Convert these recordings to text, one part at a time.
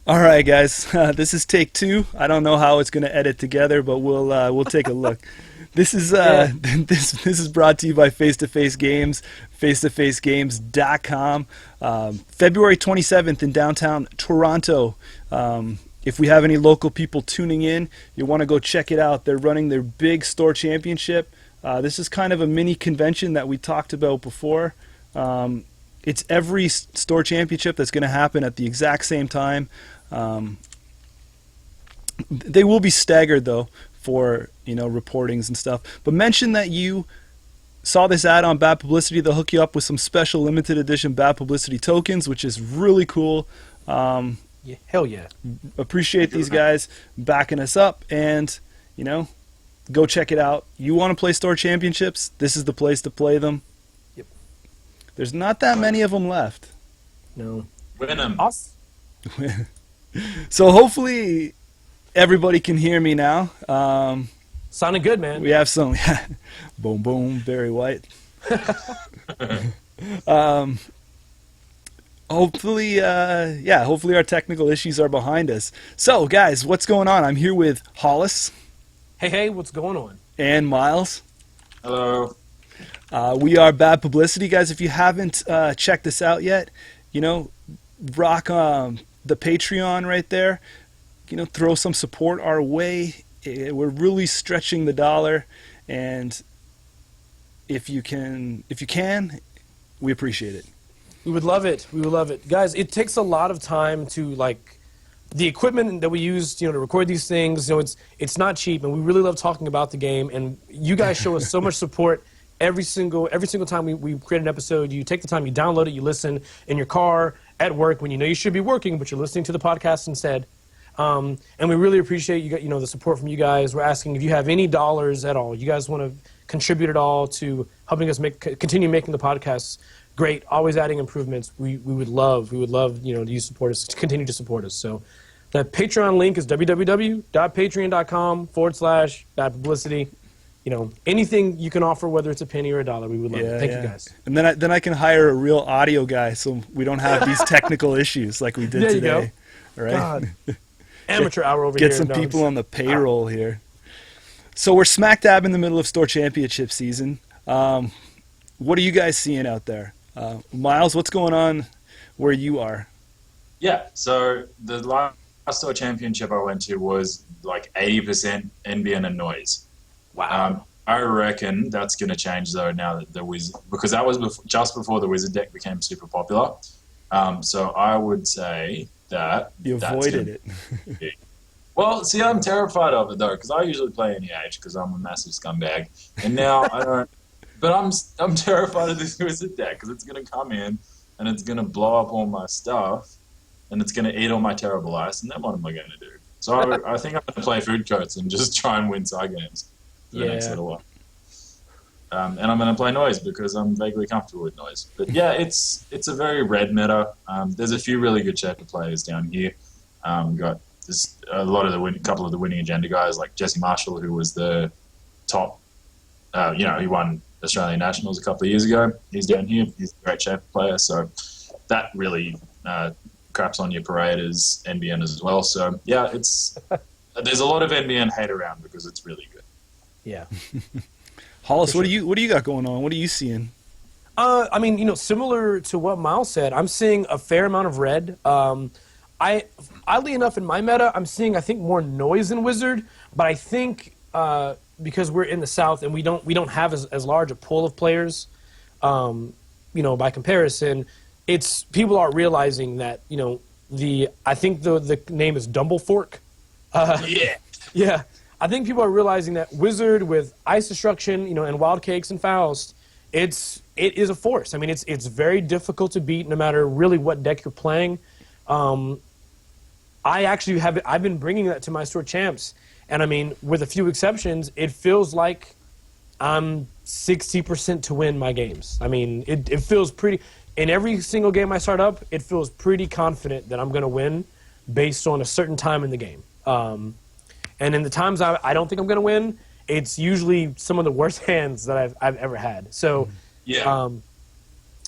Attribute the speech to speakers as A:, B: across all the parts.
A: All right, guys. This is take two. I don't know how it's going to edit together, but we'll take a look. This is this is brought to you by Face to Face Games, face-to-facegames.com. February 27th in downtown Toronto. If we have any local people tuning in, you want to go check it out. They're running their big store championship. This is kind of a mini convention that we talked about before. It's every store championship that's going to happen at the exact same time. They will be staggered though for reportings and stuff. But mention that you saw this ad on Bad Publicity. They'll hook you up with some special limited edition Bad Publicity tokens, which is really cool.
B: Yeah, hell yeah!
A: Appreciate these guys backing us up, and go check it out. You want to play store championships? This is the place to play them.
B: Yep.
A: There's not that many of them left.
B: No.
C: Win them.
A: So hopefully everybody can hear me now.
B: Sounding good, man.
A: We have some boom boom Barry White. Hopefully our technical issues are behind us. So guys, what's going on? I'm here with Hollis.
B: Hey, what's going on?
A: And Miles.
C: Hello.
A: We are Bad Publicity, guys. If you haven't checked this out yet, rock the Patreon right there. Throw some support our way. We're really stretching the dollar, and if you can, we appreciate it.
B: We would love it. We would love it, guys. It takes a lot of time to the equipment that we use, to record these things. It's not cheap, and we really love talking about the game. And you guys show us so much support every single time we create an episode. You take the time, you download it, you listen in your car, at work, when you should be working, but you're listening to the podcast instead. And we really appreciate the support from you guys. We're asking if you have any dollars at all. You guys want to contribute at all to helping us continue making the podcasts great, always adding improvements. We would love you support us, to continue to support us. So the Patreon link is www.patreon.com/Bad Publicity. Anything you can offer, whether it's a penny or a dollar, we would love it. Thank you guys.
A: And then I can hire a real audio guy, so we don't have these technical issues like we did
B: there
A: today.
B: You go.
A: All right.
B: God. Amateur hour over here.
A: Get some people on the payroll here. So we're smack dab in the middle of store championship season. What are you guys seeing out there? Miles, what's going on where you are?
C: Yeah, so the last store championship I went to was like 80% NBN and noise.
B: Wow.
C: I reckon that's going to change though now that the Wizard, because that was just before the Wizard deck became super popular. So I would say that
A: you avoided it.
C: Well, see, I'm terrified of it though, because I usually play any age because I'm a massive scumbag, and now I don't. But I'm terrified of this Wizard deck because it's going to come in and it's going to blow up all my stuff and it's going to eat all my terrible ice, and then what am I going to do? So I think I'm going to play food coats and just try and win side games for the next little while. And I'm going to play noise because I'm vaguely comfortable with noise. But yeah, it's a very red meta. There's a few really good Shaper players down here. Got a couple of the winning agenda guys like Jesse Marshall, who was the top. He won Australian Nationals a couple of years ago. He's down here. He's a great Shaper player. So that really craps on your parade as NBN as well. So yeah, there's a lot of NBN hate around because it's really good.
B: Yeah.
A: Hollis, what do you got going on? What are you seeing?
B: Similar to what Miles said, I'm seeing a fair amount of red. Oddly enough, in my meta, I'm seeing, I think, more noise than Wizard, but I think because we're in the South and we don't have as large a pool of players, by comparison, it's people are realizing that I think the name is Dumblefork. Yeah. I think people are realizing that Wizard with Ice Destruction, and Wild Cakes and Faust, it is a force. I mean, it's very difficult to beat no matter really what deck you're playing. I've been bringing that to my store champs, and I mean, with a few exceptions, it feels like I'm 60% to win my games. I mean, it feels pretty. In every single game I start up, it feels pretty confident that I'm going to win based on a certain time in the game. And in the times I don't think I'm going to win, it's usually some of the worst hands that I've ever had. So,
C: yeah.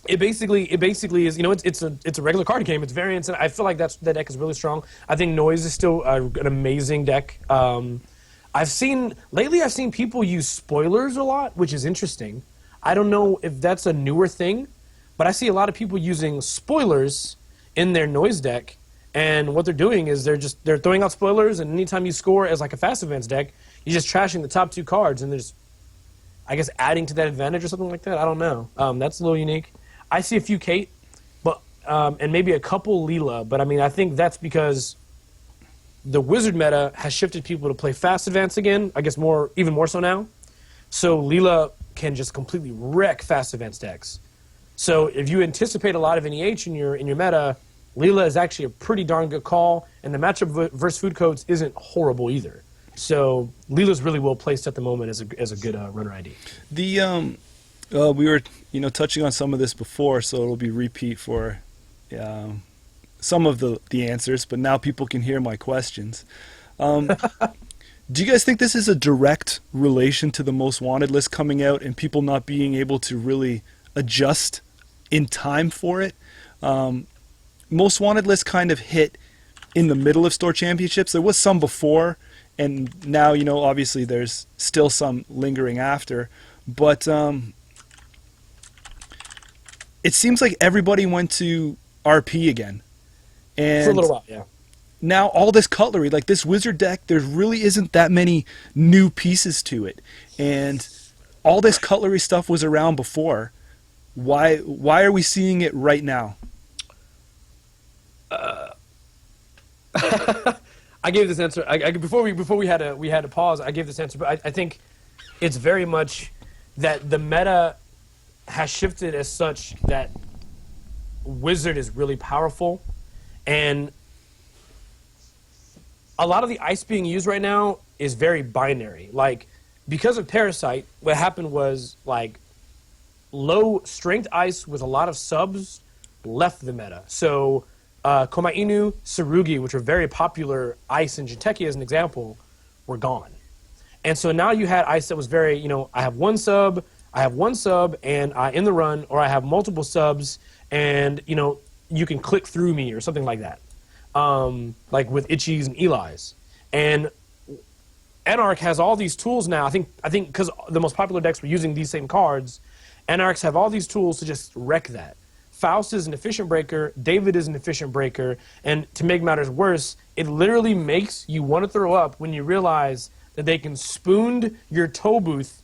B: It basically is, it's a regular card game. It's variants, and I feel like that deck is really strong. I think Noise is still an amazing deck. I've seen people use spoilers a lot, which is interesting. I don't know if that's a newer thing, but I see a lot of people using spoilers in their Noise deck, and what they're doing is they're throwing out spoilers, and anytime you score as like a fast advance deck, you're just trashing the top 2 cards, and there's, I guess, adding to that advantage or something like that. I don't know. That's a little unique. I see a few Kate, but and maybe a couple Leela, but I mean, I think that's because the Wizard meta has shifted people to play fast advance again. I guess even more so now. So Leela can just completely wreck fast advance decks. So if you anticipate a lot of NEH in your meta, Leela is actually a pretty darn good call, and the matchup versus food codes isn't horrible either. So Leela's really well placed at the moment as a good runner ID.
A: We were touching on some of this before, so it'll be repeat for some of the answers, but now people can hear my questions. Do you guys think this is a direct relation to the Most Wanted list coming out and people not being able to really adjust in time for it? Most Wanted list kind of hit in the middle of store championships. There was some before, and now, obviously there's still some lingering after, but it seems like everybody went to RP again. And
B: For a little while, yeah.
A: now all this cutlery, like this Wizard deck, there really isn't that many new pieces to it. And all this cutlery stuff was around before. Why are we seeing it right now?
B: I gave this answer before we had to pause. I gave this answer, but I think it's very much that the meta has shifted as such that Wizard is really powerful, and a lot of the ice being used right now is very binary. Like, because of Parasite, what happened was like low strength ice with a lot of subs left the meta. So Koma Inu, Tsurugi, which are very popular ice in Jinteki as an example, were gone. And so now you had ice that was very, I have one sub and I in the run, or I have multiple subs and, you can click through me or something like that. Like with Ichis and Eli's. And Anarch has all these tools now. I think because the most popular decks were using these same cards, Anarchs have all these tools to just wreck that. Faust is an efficient breaker, David is an efficient breaker, and to make matters worse, it literally makes you want to throw up when you realize that they can spoon your toe booth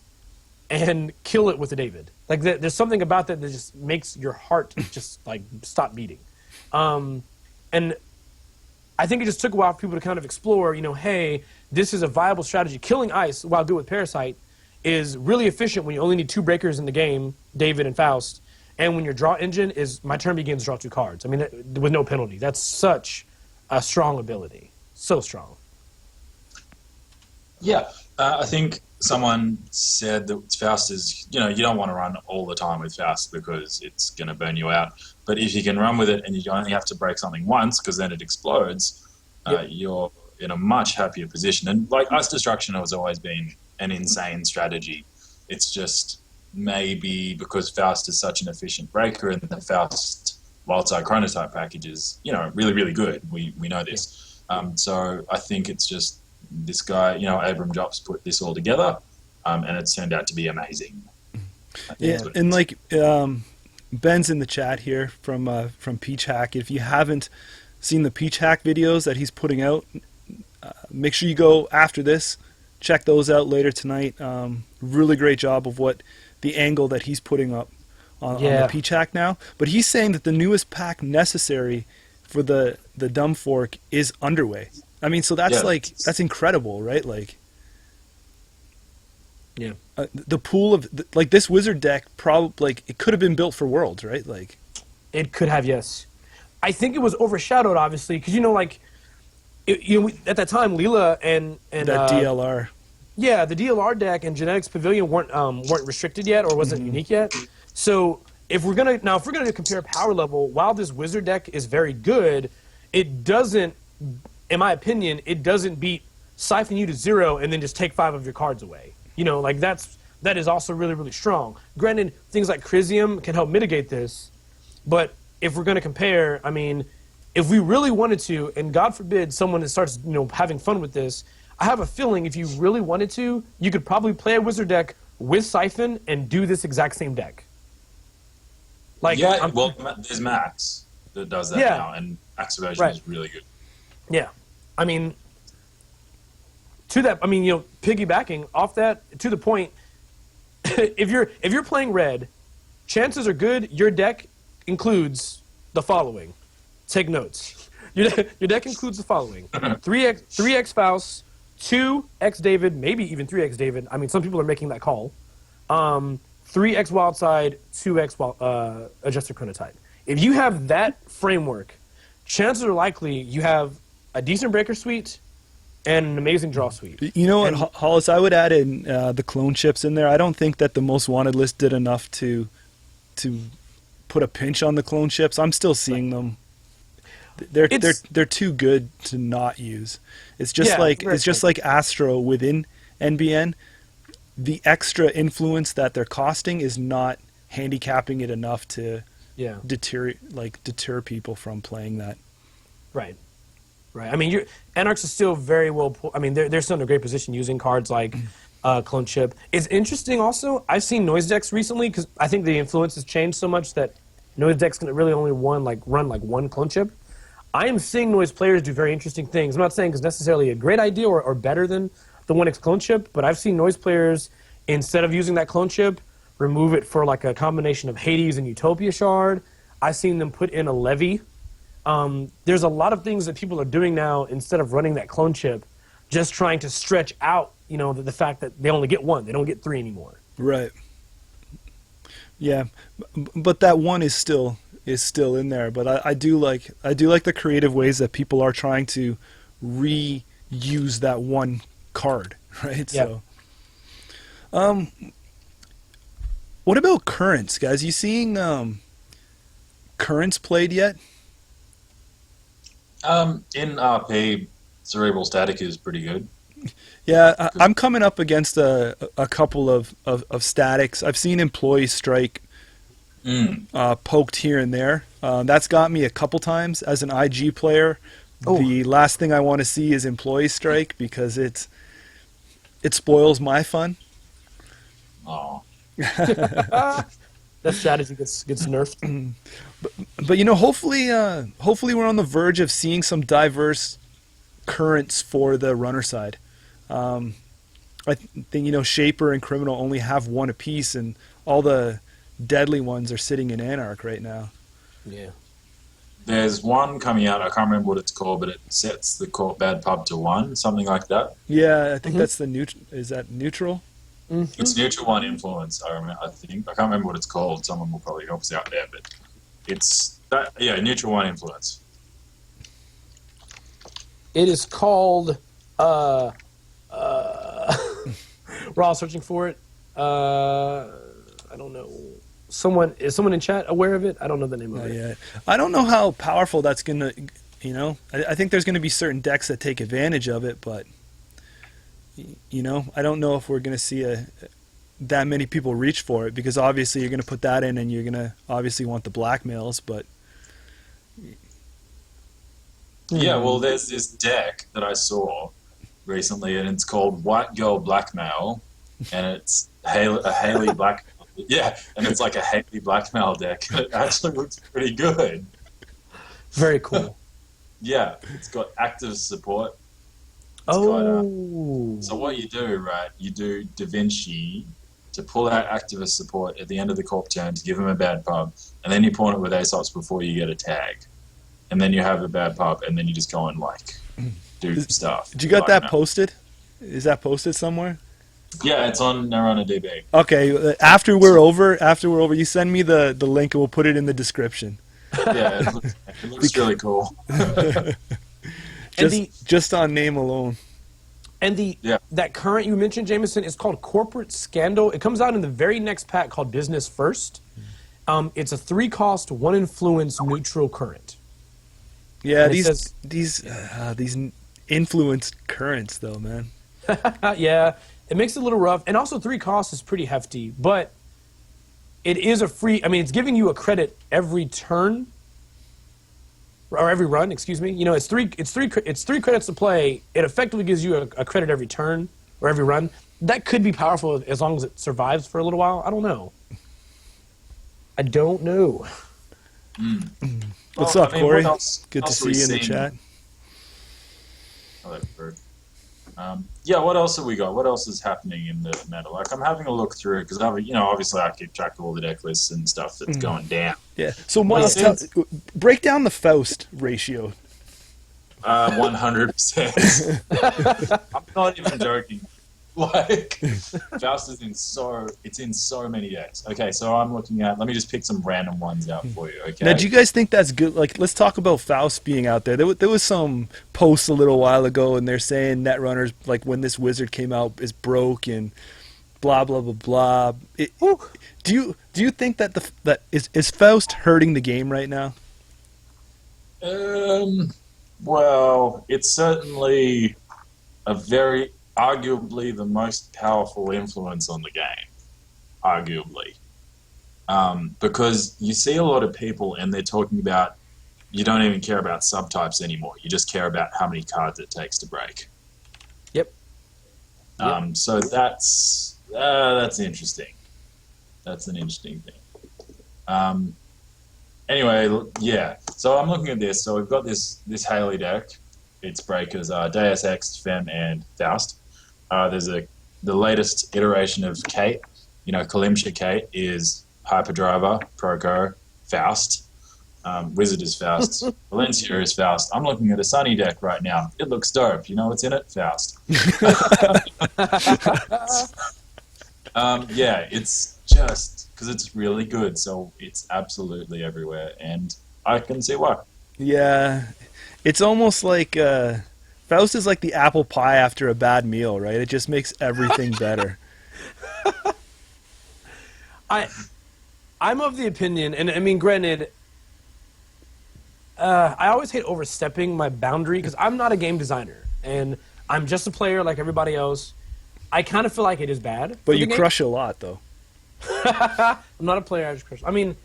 B: and kill it with a David. Like, there's something about that just makes your heart just like stop beating. And I think it just took a while for people to kind of explore, hey, this is a viable strategy. Killing ice while good with Parasite is really efficient when you only need 2 breakers in the game, David and Faust, and when your draw engine is my turn begins, draw 2 cards. I mean, with no penalty. That's such a strong ability. So strong.
C: Yeah, I think someone said that Faust is, you don't want to run all the time with Faust because it's going to burn you out. But if you can run with it and you only have to break something once because then it explodes, you're in a much happier position. And like Ice Destruction has always been an insane strategy. It's just maybe because Faust is such an efficient breaker and the Faust Wildside Chronotype package is, really, really good. We know this. So I think it's just this guy, Abram Drops put this all together, and it's turned out to be amazing.
A: Yeah, and like Ben's in the chat here from Peach Hack. If you haven't seen the Peach Hack videos that he's putting out, make sure you go after this. Check those out later tonight. Really great job of what the angle that he's putting up on the Peach Hack now. But he's saying that the newest pack necessary for the Dumb Fork is underway. I mean, so that's that's incredible, right? Like,
B: yeah,
A: the pool of this Wizard deck probably it could have been built for Worlds, right? Like,
B: it could have, yes. I think it was overshadowed, obviously, because at that time, Leela and
A: that DLR.
B: Yeah, the DLR deck and Genetics Pavilion weren't restricted yet or wasn't unique yet. So if we're gonna compare power level, while this Wizard deck is very good, it doesn't, in my opinion, it doesn't beat Siphon you to 0 and then just take 5 of your cards away. That's that is also really, really strong. Granted, things like Crisium can help mitigate this, but if we're going to compare, I mean, if we really wanted to, and God forbid someone that starts, having fun with this, I have a feeling if you really wanted to, you could probably play a wizard deck with Siphon and do this exact same deck. Like,
C: yeah, there's Max that does that now, and Max version is really good.
B: Yeah, I mean, piggybacking off that, to the point, if you're playing red, chances are good your deck includes the following. Take notes. Your deck includes the following: 3x Faust, 2x David, maybe even 3x David. I mean, some people are making that call. 3x Wildside, 2x Adjuster Chronotype. If you have that framework, chances are likely you have a decent breaker suite and an amazing draw suite.
A: You know what, Hollis? I would add in the clone chips in there. I don't think that the most wanted list did enough to put a pinch on the clone chips. I'm still seeing them. They're too good to not use. It's just like Astro within NBN. The extra influence that they're costing is not handicapping it enough to deter people from playing that.
B: Right. I mean, Anarchs is still very well. I mean, they're still in a great position using cards like Clone Chip. It's interesting. Also, I've seen noise decks recently because I think the influence has changed so much that noise decks can really only run one Clone Chip. I am seeing noise players do very interesting things. I'm not saying it's necessarily a great idea or better than the 1x Clone Chip, but I've seen noise players, instead of using that Clone Chip, remove it for like a combination of Hades and Utopia Shard. I've seen them put in a Levy. There's a lot of things that people are doing now instead of running that Clone Chip, just trying to stretch out, the fact that they only get one. They don't get three anymore.
A: Right. Yeah, but that one is still in there. But I do like the creative ways that people are trying to reuse that one card, right?
B: Yeah.
A: So, what about Currents, guys? You seeing Currents played yet?
C: In RP, Cerebral Static is pretty good.
A: Yeah, I'm coming up against a couple of statics. I've seen Employee Strike poked here and there. That's got me a couple times as an IG player. Oh. The last thing I want to see is Employee Strike because it spoils my fun.
C: Oh.
B: That strategy gets nerfed.
A: But hopefully we're on the verge of seeing some diverse currents for the runner side. I think Shaper and Criminal only have one apiece, and all the deadly ones are sitting in Anarch right now.
B: Yeah.
C: There's one coming out. I can't remember what it's called, but it sets the Bad Pub to 1, something like that.
A: Yeah, I think that's the neutral. Is that neutral?
B: Mm-hmm.
C: It's neutral 1 influence. I think I can't remember what it's called. Someone will probably help us out there, but it's that. Yeah, neutral 1 influence.
B: It is called. We're all searching for it. I don't know. Is someone in chat aware of it? I don't know the name of it.
A: Yeah. I don't know how powerful that's gonna. I think there's gonna be certain decks that take advantage of it, but I don't know if we're gonna see that many people reach for it because obviously you're gonna put that in and you're gonna obviously want the blackmails, but.
C: Yeah, well, there's this deck that I saw recently, and it's called White Girl Blackmail, and it's a Haley Blackmail. Yeah, and it's like a Haley Blackmail deck. It actually looks pretty good.
B: Very cool.
C: Yeah, it's got active support. So what you do, right, you do Da Vinci to pull out activist support at the end of the corp turn to give him a bad pub, and then you pawn it with Aesops before you get a tag. And then you have a bad pub, and then you just go and, do stuff.
A: Did you got that posted? Is that posted somewhere?
C: Yeah, it's on Netrunner DB.
A: Okay, after we're over, you send me the link, and we'll put it in the description.
C: Yeah, it looks really cool.
A: just on name alone.
B: And that current you mentioned, Jameson, is called Corporate Scandal. It comes out in the very next pack called Business First. It's a 3-cost, 1 influence neutral current.
A: Yeah, these influenced currents though, man.
B: Yeah, It makes it a little rough, and also 3 costs is pretty hefty, but it is a free. I mean, it's giving you a credit every turn, or every run. Excuse me. You know, it's three credits to play. It effectively gives you a credit every turn or every run. That could be powerful as long as it survives for a little while. I don't know. I don't know.
A: What's up, Corey? Good to
C: else
A: see you in the chat.
C: Hello, Bird. Yeah, what else have we got? What else is happening in the meta? Like, I'm having a look through because obviously I keep track of all the deck lists and stuff that's going down.
A: Yeah. So Miles, break down the Faust ratio.
C: 100%. I'm not even joking. Like, Faust is in so many decks. Okay, so I'm looking at. Let me just pick some random ones out for you. Okay.
A: Now, do you guys think that's good? Like, let's talk about Faust being out there. There was some posts a little while ago, and they're saying Netrunners, like when this wizard came out, is broke and blah blah blah blah. Do you think that is Faust hurting the game right now?
C: Well, it's certainly arguably the most powerful influence on the game, arguably. Because you see a lot of people and they're talking about you don't even care about subtypes anymore. You just care about how many cards it takes to break.
B: Yep.
C: So that's interesting. That's an interesting thing. Anyway, yeah. So I'm looking at this. So we've got this Haley deck. Its breakers are Deus Ex, Fem, and Faust. There's the latest iteration of Kate. Kalimsha Kate is Hyperdriver, Proco, Faust. Wizard is Faust. Valencia is Faust. I'm looking at a Sunny deck right now. It looks dope. You know what's in it? Faust. Yeah, it's just because it's really good. So it's absolutely everywhere. And I can see why.
A: Yeah. It's almost like Faust is like the apple pie after a bad meal, right? It just makes everything better.
B: I'm of the opinion, and I mean, granted, I always hate overstepping my boundary because I'm not a game designer, and I'm just a player like everybody else. I kind of feel like it is bad.
A: But you crush a lot, though.
B: I'm not a player, I just crush. I mean,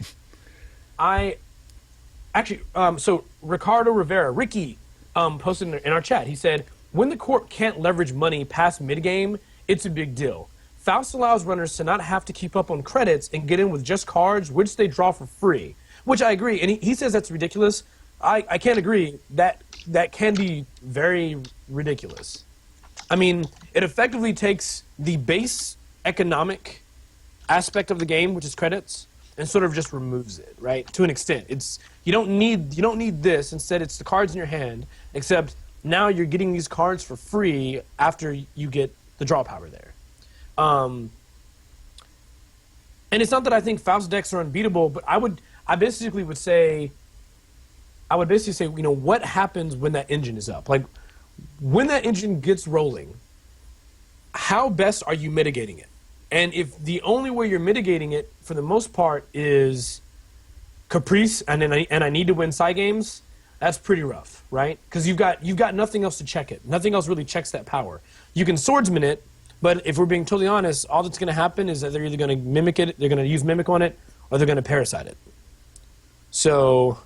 B: so Ricardo Rivera, Ricky, posted in our chat. He said, when the court can't leverage money past mid-game, it's a big deal. Faust allows runners to not have to keep up on credits and get in with just cards, which they draw for free. Which I agree. And he says that's ridiculous. I can't agree. That can be very ridiculous. I mean, it effectively takes the base economic aspect of the game, which is credits, and sort of just removes it, right? To an extent. You don't need this. Instead, it's the cards in your hand, except now you're getting these cards for free after you get the draw power there. And it's not that I think Faust decks are unbeatable, but I would basically say, what happens when that engine is up? Like, when that engine gets rolling, how best are you mitigating it? And if the only way you're mitigating it, for the most part, is caprice, and I need to win side games, that's pretty rough, right? Because you've got nothing else to check it. Nothing else really checks that power. You can swordsman it, but if we're being totally honest, all that's going to happen is that they're either going to mimic it, they're going to use mimic on it, or they're going to parasite it. So,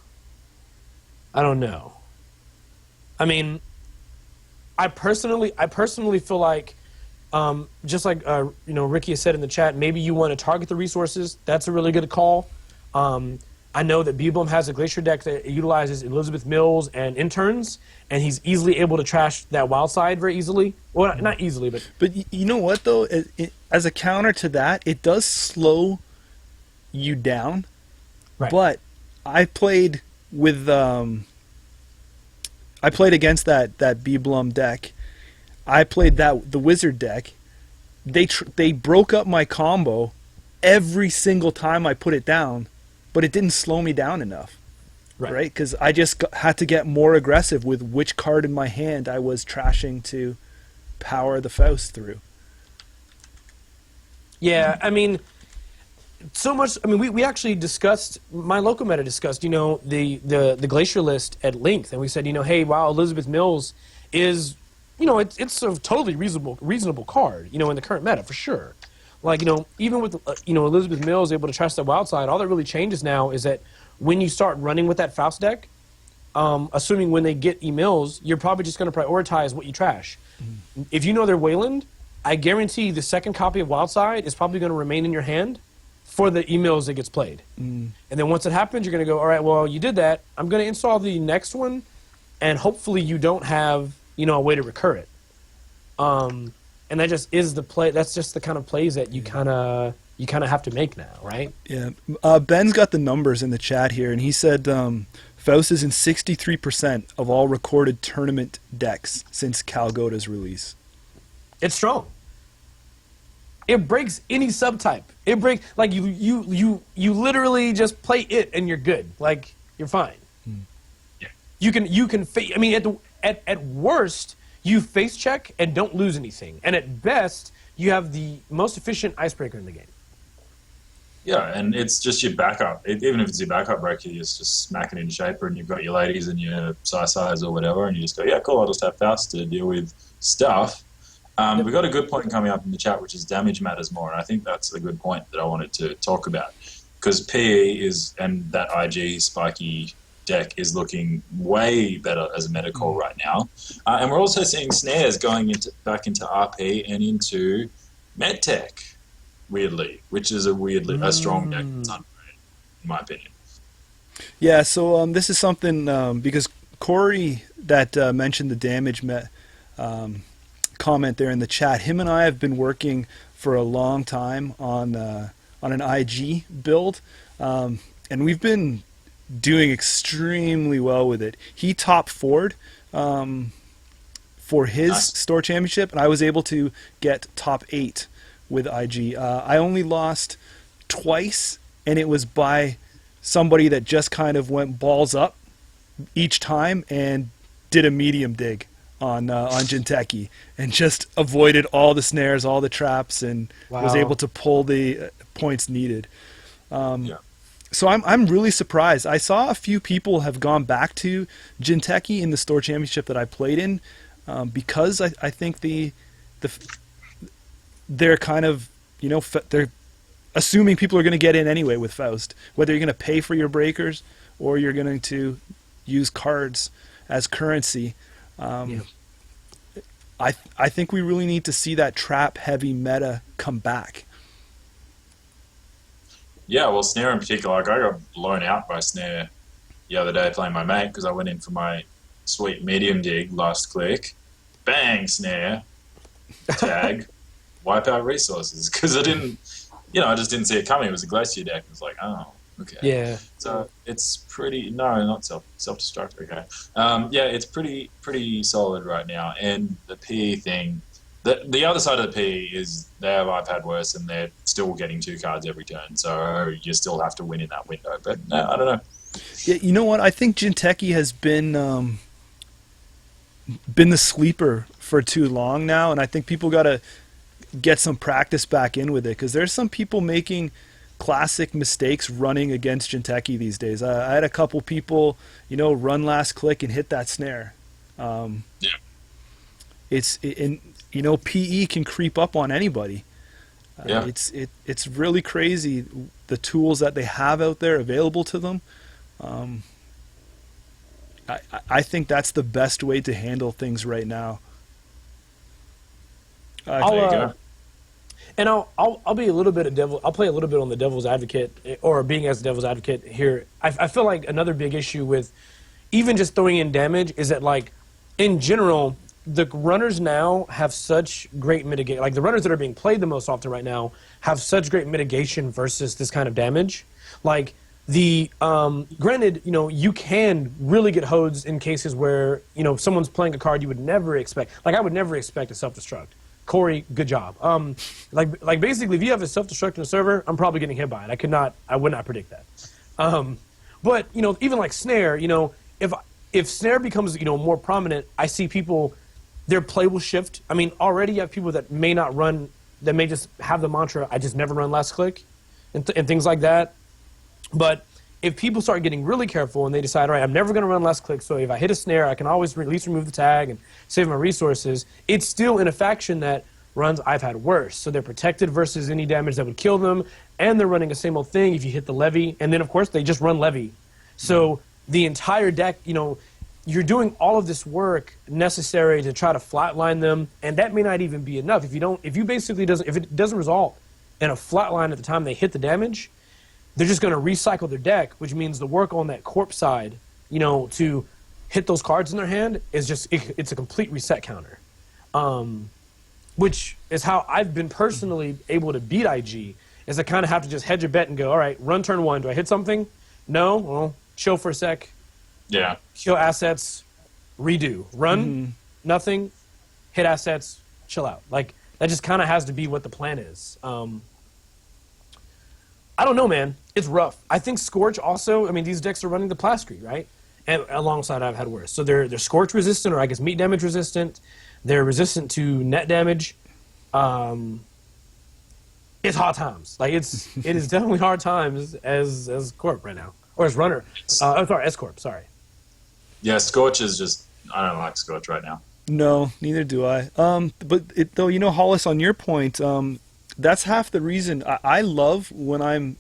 B: I don't know. I mean, I personally feel like, just like Ricky has said in the chat, maybe you want to target the resources. That's a really good call. I know that Beeblum has a Glacier deck that utilizes Elizabeth Mills and interns, and he's easily able to trash that wild side very easily. Well, not easily, but...
A: But you know what, though? As a counter to that, it does slow you down.
B: Right.
A: But I played with... I played against that Beeblum deck. I played the Wizard deck. They broke up my combo every single time I put it down, but it didn't slow me down enough, right? Because I just had to get more aggressive with which card in my hand I was trashing to power the Faust through.
B: Yeah, I mean, so much. I mean, we actually discussed, my local meta discussed, the Glacier list at length, and we said, hey, wow, Elizabeth Mills is it's a totally reasonable card, in the current meta for sure. Like, even with Elizabeth Mills able to trash that wild side, all that really changes now is that when you start running with that Faust deck, assuming when they get E-Mills, you're probably just going to prioritize what you trash. Mm-hmm. If you know they're Wayland, I guarantee the second copy of Wildside is probably going to remain in your hand for the E-Mills that gets played. And then once it happens, you're going to go, all right, well, you did that. I'm going to install the next one, and hopefully you don't have, a way to recur it. And that just is the play. That's just the kind of plays that you kind of have to make now, right?
A: Yeah. Ben's got the numbers in the chat here, and he said Faust is in 63% of all recorded tournament decks since Calgoda's release.
B: It's strong. It breaks any subtype. It breaks like you literally just play it and you're good. Like you're fine.
C: Yeah.
B: You can I mean at worst you face check and don't lose anything. And at best you have the most efficient icebreaker in the game.
C: Yeah, and it's just your backup. Even if it's your backup breaker, you just smack it in shaper and you've got your ladies and your size or whatever, and you just go, yeah, cool, I'll just have Faust to deal with stuff. We've got a good point coming up in the chat, which is damage matters more, and I think that's a good point that I wanted to talk about. Because PE and that IG spiky deck is looking way better as a meta call right now. And we're also seeing snares going back into RP and into MedTech, weirdly, which is a strong deck that's underrated, in my opinion.
A: Yeah, so this is something, because Corey that mentioned the damage comment there in the chat, him and I have been working for a long time on an IG build, and we've been doing extremely well with it. He top 4'd for his store championship, and I was able to get top 8 with IG. I only lost twice, and it was by somebody that just kind of went balls up each time and did a medium dig on Jinteki and just avoided all the snares, all the traps, and was able to pull the points needed. So I'm really surprised. I saw a few people have gone back to Jinteki in the store championship that I played in, because I think they're kind of, they're assuming people are going to get in anyway with Faust, whether you're going to pay for your breakers or you're going to use cards as currency. I think we really need to see that trap heavy meta come back.
C: Yeah, well, Snare in particular, like I got blown out by Snare the other day playing my mate because I went in for my sweet medium dig last click, bang, Snare, tag, wipe out resources because I just didn't see it coming. It was a Glacier deck. It was like, oh, okay.
B: Yeah.
C: So it's pretty, not self-destruct, okay. Yeah, it's pretty solid right now. And the PE thing, the other side of the PE is they have iPad worse and they're still getting 2 cards every turn. So you still have to win in that window. But no, I don't know.
A: Yeah, you know what? I think Jinteki has been the sleeper for too long now, and I think people got to get some practice back in with it because there's some people making classic mistakes running against Jinteki these days. I had a couple people, run last click and hit that snare. PE can creep up on anybody. It's really crazy the tools that they have out there available to them. I think that's the best way to handle things right now.
C: There you go.
B: And I'll be a little bit of devil. I'll play a little bit on the devil's advocate, or being as the devil's advocate here. I feel like another big issue with even just throwing in damage is that, like, in general, the runners now have such great mitigation. Like the runners that are being played the most often right now have such great mitigation versus this kind of damage. Like the granted, you can really get hodes in cases where someone's playing a card you would never expect. Like I would never expect a self-destruct. Corey, good job. Like basically, if you have a self-destruct in a server, I'm probably getting hit by it. I would not predict that. But even like Snare, if Snare becomes more prominent, I see people, their play will shift. I mean, already you have people that may not run, that may just have the mantra, I just never run last click, and things like that. But if people start getting really careful and they decide, all right, I'm never going to run less clicks, so if I hit a snare, I can always at least remove the tag and save my resources, it's still in a faction that runs I've had worse. So they're protected versus any damage that would kill them, and they're running the same old thing if you hit the levy, and then, of course, they just run levy. So the entire deck, you know, you're doing all of this work necessary to try to flatline them, and that may not even be enough. If it doesn't result in a flatline at the time they hit the damage, they're just going to recycle their deck, which means the work on that corpse side, you know, to hit those cards in their hand is just, it's a complete reset counter. Which is how I've been personally able to beat IG, is I kind of have to just hedge a bet and go, all right, run turn one. Do I hit something? No? Well, chill for a sec.
C: Yeah.
B: Kill assets, redo. Run, nothing, hit assets, chill out. Like, that just kind of has to be what the plan is. I don't know, man. It's rough. I think Scorch also, I mean, these decks are running the Plascrete, right? And alongside I've had worse. So they're Scorch resistant, or I guess meat damage resistant. They're resistant to net damage. It's hard times. Like, it is definitely hard times as Corp right now. Or as Runner. S Corp, sorry.
C: Yeah, Scorch is just, I don't like Scorch right now.
A: No, neither do I. Though, you know, Hollis, on your point, that's half the reason I love when I'm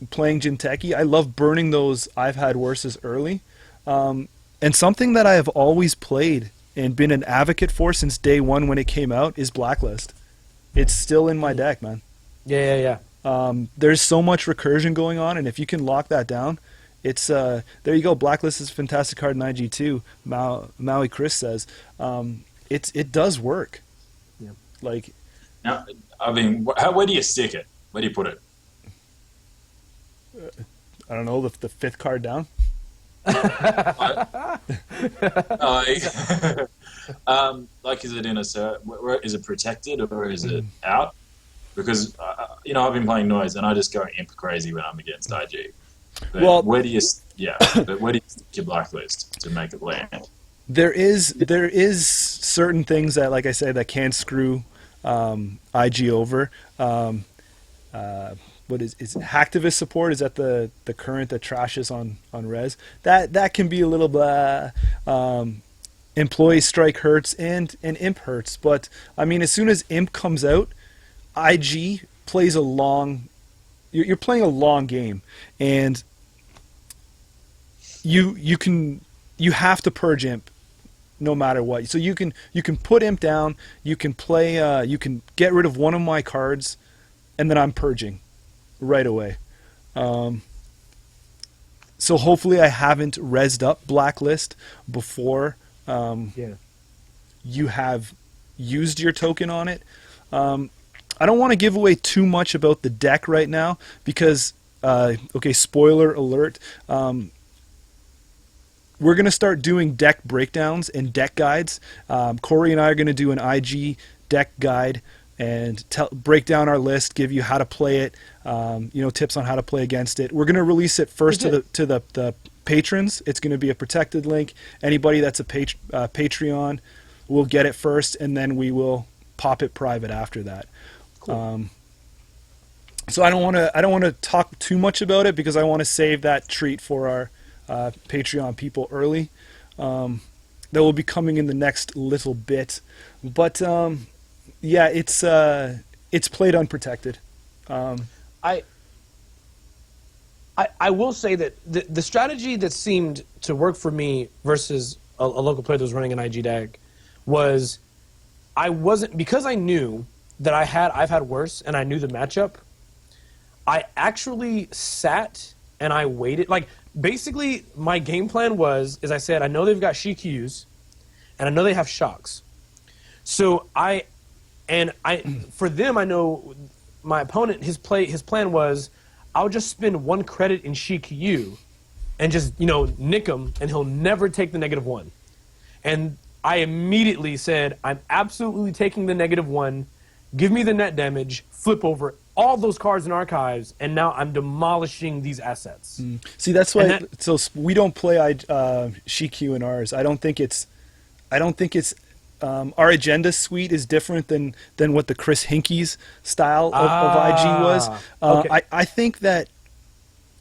A: playing Jinteki. I love burning those I've had worses early. And something that I have always played and been an advocate for since day one when it came out is Blacklist. It's still in my deck, man.
B: Yeah.
A: There's so much recursion going on, and if you can lock that down, it's there you go. Blacklist is a fantastic card in IG2. Maui Chris says it does work.
B: Yeah.
A: Like,
C: Now, I mean, where do you stick it? Where do you put it?
A: I don't know, the fifth card down.
C: Like, is it in a where is it protected, or is it out? Because you know, I've been playing Noise and I just go imp crazy when I'm against IG. But
A: Well,
C: where do you stick your Blacklist to make it land?
A: There is certain things that, like I said, that can screw IG over. What is hacktivist support? Is that the current that trashes on res? That can be a little blah. Employee strike hurts and imp hurts, but I mean, as soon as imp comes out, IG plays a long. You're playing a long game, and you have to purge imp no matter what. So you can put imp down. You can play. You can get rid of one of my cards, and then I'm purging right away. So hopefully I haven't rezzed up Blacklist before you have used your token on it. I don't want to give away too much about the deck right now because, okay, spoiler alert, we're going to start doing deck breakdowns and deck guides. Corey and I are going to do an IG deck guide and break down our list, give you how to play it, tips on how to play against it. We're going to release it first to the patrons. It's going to be a protected link. Anybody that's a Patreon will get it first, and then we will pop it private after that. Cool. So I don't want to talk too much about it because I want to save that treat for our Patreon people early. That will be coming in the next little bit, but yeah, it's played unprotected.
B: I will say that the strategy that seemed to work for me versus a local player that was running an IG deck was because I knew that I've had worse and I knew the matchup. I actually sat and I waited. Like, basically, my game plan was, as I said, I know they've got Shikyus and I know they have shocks. So for them, I know my opponent, his plan was, I'll just spend 1 credit in Shikyu and just, nick him, and he'll never take the -1. And I immediately said, I'm absolutely taking the -1, give me the net damage, flip over all those cards in archives, and now I'm demolishing these assets.
A: See, that's why. So we don't play Shikyu in ours. I don't think it's. Our agenda suite is different than what the Chris Hinkey's style of IG was.
B: Okay.
A: I think that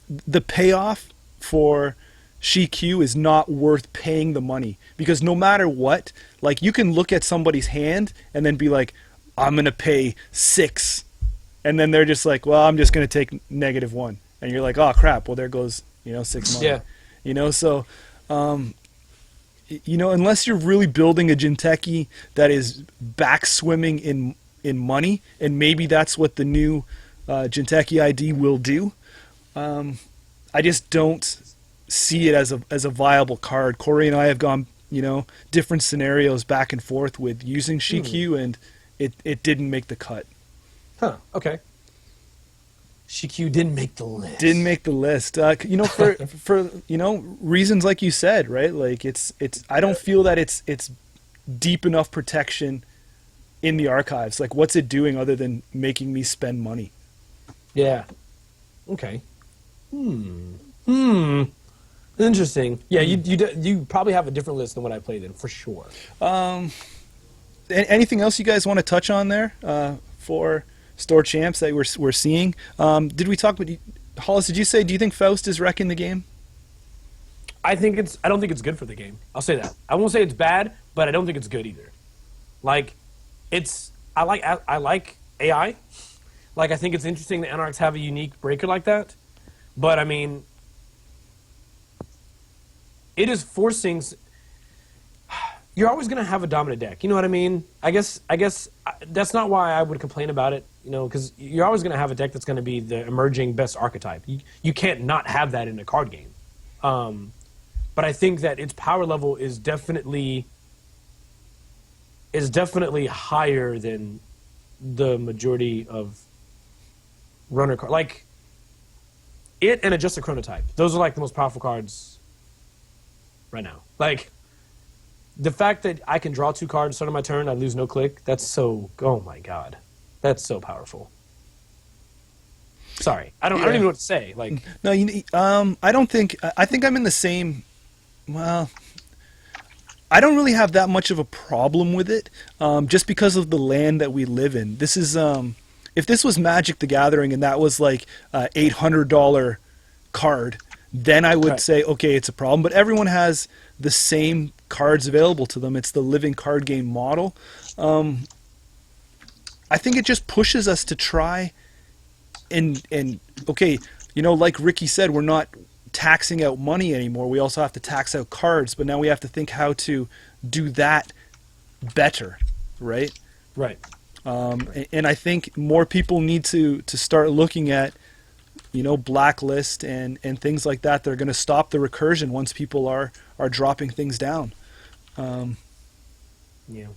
A: the payoff for ShiQ is not worth paying the money, because no matter what, like, you can look at somebody's hand and then be like, I'm gonna pay 6, and then they're just like, well, I'm just gonna take -1, and you're like, oh crap, well there goes 6 money.
B: Yeah.
A: So unless you're really building a Jinteki that is back swimming in money, and maybe that's what the new Jinteki ID will do, I just don't see it as a viable card. Corey and I have gone, different scenarios back and forth with using ShiQ, and it didn't make the cut.
B: Huh. Okay. ShiQ didn't make the list.
A: Didn't make the list. For reasons like you said, right? Like it's I don't feel that it's deep enough protection in the archives. Like, what's it doing other than making me spend money?
B: Yeah. Okay. Interesting. Yeah, you probably have a different list than what I played in, for sure.
A: Anything else you guys want to touch on there for store champs that we're seeing? Did we talk about Hollis? Did you say, do you think Faust is wrecking the game?
B: I don't think it's good for the game. I'll say that. I won't say it's bad, but I don't think it's good either. Like, I like AI. Like, I think it's interesting that Anarchs have a unique breaker like that. But I mean, it is forcing. You're always going to have a dominant deck. You know what I mean? I guess that's not why I would complain about it. Because you're always going to have a deck that's going to be the emerging best archetype. You can't not have that in a card game. But I think that its power level is definitely higher than the majority of runner cards. Like, it and Adjust a Chronotype. Those are like the most powerful cards right now. Like, the fact that I can draw 2 cards, start on my turn, I lose no click, that's so, oh my god. That's so powerful. Sorry. I don't even know what to say. Like,
A: no, I think I'm in the same, well, I don't really have that much of a problem with it, just because of the land that we live in. This is, if this was Magic the Gathering and that was like a $800 card, then I would say, okay, it's a problem. But everyone has the same cards available to them. It's the living card game model. I think it just pushes us to try and okay, like Ricky said, we're not taxing out money anymore. We also have to tax out cards, but now we have to think how to do that better, right?
B: right.
A: And I think more people need to start looking at, Blacklist and things like that. They're going to stop the recursion once people are dropping things down.
B: Yeah.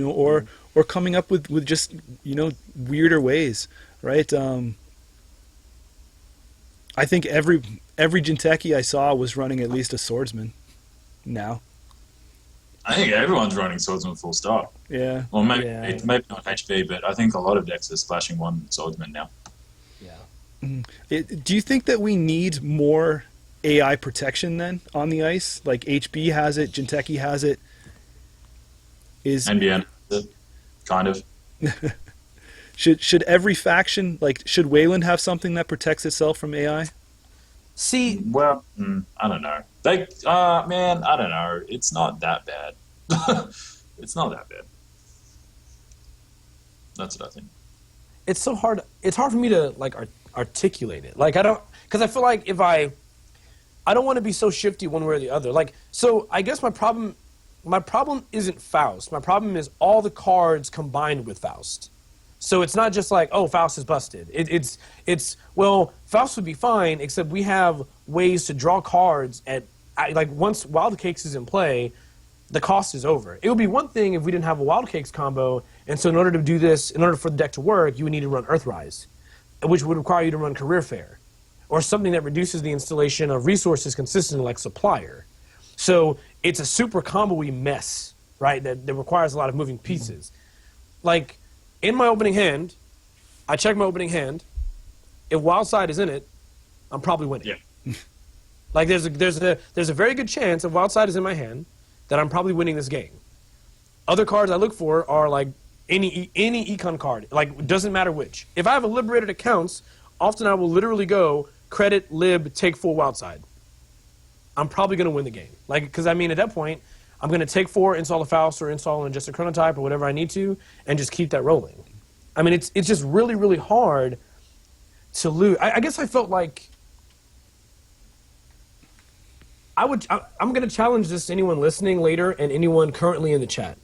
A: Or coming up with just, weirder ways, right? I think every Jinteki I saw was running at least a swordsman now.
C: I think everyone's running swordsman full stop.
A: Yeah.
C: Well, maybe not HP, but I think a lot of decks are splashing one swordsman now.
B: Yeah.
A: Do you think that we need more AI protection then on the ice? Like HB has it, Jinteki has it.
C: NBN, kind of.
A: Should every faction, like, should Wayland have something that protects itself from AI?
B: See,
C: well, I don't know. Man, I don't know. It's not that bad. It's not that bad. That's what I think.
B: it's so hard. It's hard for me to like articulate it. Like, I don't, because I feel like if I don't want to be so shifty one way or the other. Like, so I guess my problem isn't Faust. My problem is all the cards combined with Faust. So it's not just like, oh, Faust is busted. It's well, Faust would be fine, except we have ways to draw cards at, like, once Wild Cakes is in play, the cost is over. It would be one thing if we didn't have a Wild Cakes combo, and so in order to do this, in order for the deck to work, you would need to run Earthrise, which would require you to run Career Fair, or something that reduces the installation of resources consistently, like Supplier. So it's a super combo-y mess, right, that requires a lot of moving pieces. Like, in my opening hand, I check my opening hand. If Wildside is in it, I'm probably winning.
C: Yeah.
B: Like, there's a very good chance if Wildside is in my hand that I'm probably winning this game. Other cards I look for are like any econ card. Like, it doesn't matter which. If I have a Liberated Accounts, often I will literally go credit, lib, take 4 wildside. I'm probably going to win the game. Like, because I mean, at that point, I'm going to take 4, install a Faust, or install an adjusted chronotype, or whatever I need to, and just keep that rolling. I mean, it's just really, really hard to lose. I guess I felt like I'm going to challenge this to anyone listening later and anyone currently in the chat.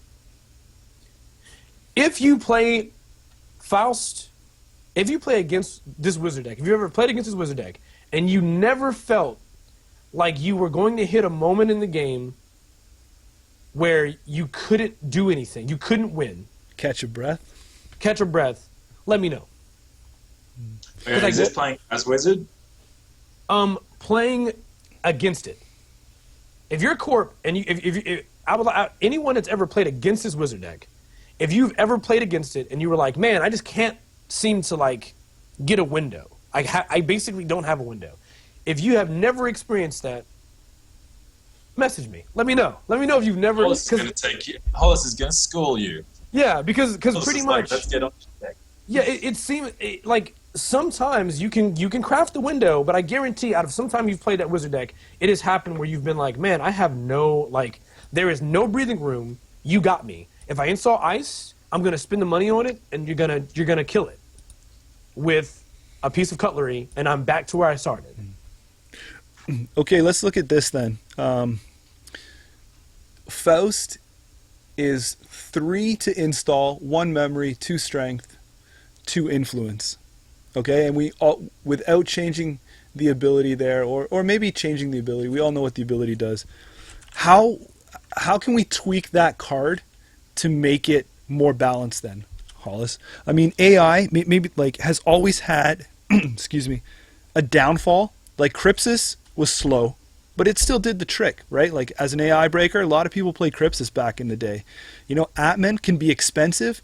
B: If you play Faust, if you play against this wizard deck, if you ever played against this wizard deck, and you never felt like you were going to hit a moment in the game where you couldn't do anything, you couldn't win.
A: Catch a breath,
B: let me know.
C: Okay, is this playing as wizard?
B: Playing against it. If you're a corp, and anyone that's ever played against this wizard deck, if you've ever played against it and you were like, man, I just can't seem to like get a window. I basically don't have a window. If you have never experienced that, message me. Let me know. Let me know if you've never.
C: Hollis is going to take you. Hollis is going to school you.
B: Yeah, because pretty much.
C: Like, let's get on the deck.
B: Yeah, it seems like sometimes you can craft the window, but I guarantee out of some time you've played that wizard deck, it has happened where you've been like, man, I have there is no breathing room. You got me. If I install ice, I'm gonna spend the money on it, and you're gonna kill it with a piece of cutlery, and I'm back to where I started.
A: Okay, let's look at this then. Faust is 3 to install, 1 memory, 2 strength, 2 influence. Okay, and we all, without changing the ability there, or maybe changing the ability, we all know what the ability does. How can we tweak that card to make it more balanced then, Hollis? I mean, AI maybe like has always had, excuse me, a downfall. Like Crypsis was slow, but it still did the trick, right? Like as an AI breaker, a lot of people played Crypsis back in the day. You know, Atman can be expensive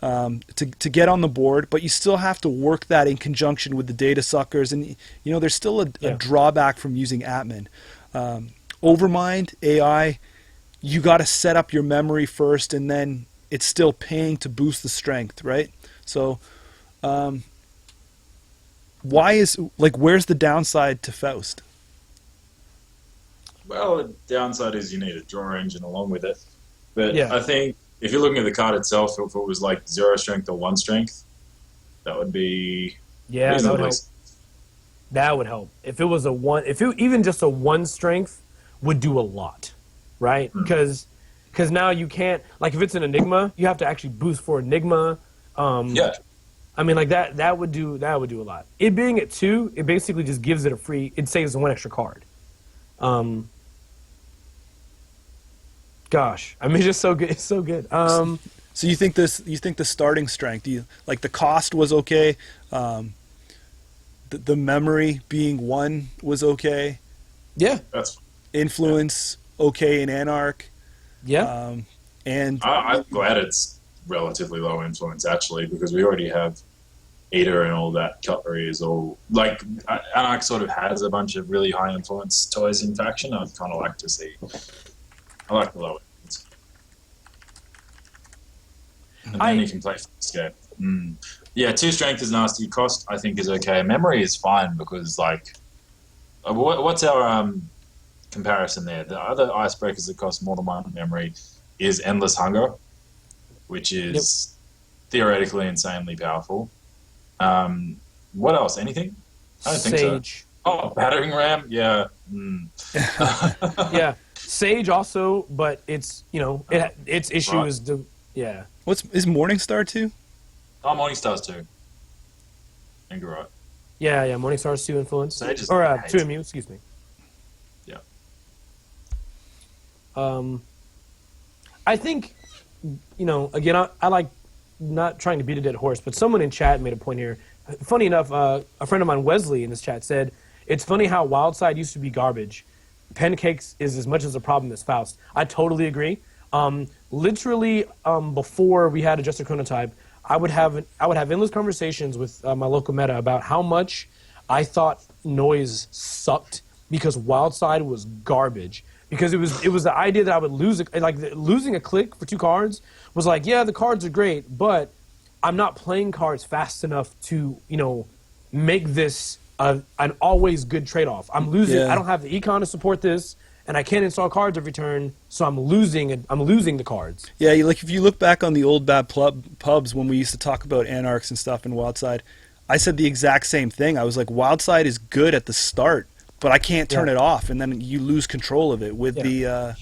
A: to get on the board, but you still have to work that in conjunction with the data suckers, and you know there's still a drawback from using Atman. Overmind AI, you got to set up your memory first, and then it's still paying to boost the strength, right? So where's the downside to Faust?
C: Well, the downside is you need a draw engine along with it. But
B: Yeah.
C: I think if you're looking at the card itself, if it was like 0 strength or 1 strength, that would be
B: Yeah, that would
C: reasonably.
B: help. That would help. If it was even just a 1 strength would do a lot, right? Because now you can't, like if it's an Enigma, you have to actually boost for Enigma.
C: Yeah.
B: I mean, like that would do a lot. It being at 2, it basically just gives it it saves 1 extra card. Gosh, I mean, it's just so good. It's so good.
A: So you think the starting strength, like the cost was okay, the memory being 1 was okay,
B: Yeah,
C: That's.
A: influence okay in Anarch,
B: yeah.
A: and
C: I'm glad it's relatively low influence actually, because we already have Eater and all that cutlery is all like Anarch sort of has a bunch of really high influence toys in faction. I'd kind of like to see. I like the low influence, and then you can play escape. Yeah, 2 strength is nasty. Cost I think is okay. Memory is fine because like, what's our comparison there? The other icebreakers that cost more than 1 memory is Endless Hunger, which is theoretically insanely powerful. What else? Anything? I don't think so.
B: Sage.
C: Oh, battering ram. Yeah.
B: Yeah, Sage also, but it's its issue
C: Right.
B: is
A: is Morningstar too?
C: Oh, Morningstar's too. I think you're right.
B: Yeah, Morningstar's 2 influence.
C: Sage is
B: Or
C: hate.
B: 2 immune, excuse me.
C: Yeah.
B: I think, again, I like not trying to beat a dead horse, but someone in chat made a point here. Funny enough, a friend of mine, Wesley, in this chat said, it's funny how Wildside used to be garbage. Pancakes is as much as a problem as Faust. I totally agree. Literally, before we had Adjusted Chronotype, I would have endless conversations with my local meta about how much I thought noise sucked because Wildside was garbage. Because it was the idea that I would losing a click for 2 cards was like, yeah, the cards are great, but I'm not playing cards fast enough to make this an always good trade-off. I'm losing.
A: Yeah.
B: I don't have the econ to support this, and I can't install cards every turn, so I'm losing the cards.
A: Yeah, like if you look back on the old Bad Pubs when we used to talk about Anarchs and stuff in Wildside, I said the exact same thing. I was like, Wildside is good at the start, but I can't turn it off, and then you lose control of it. With the,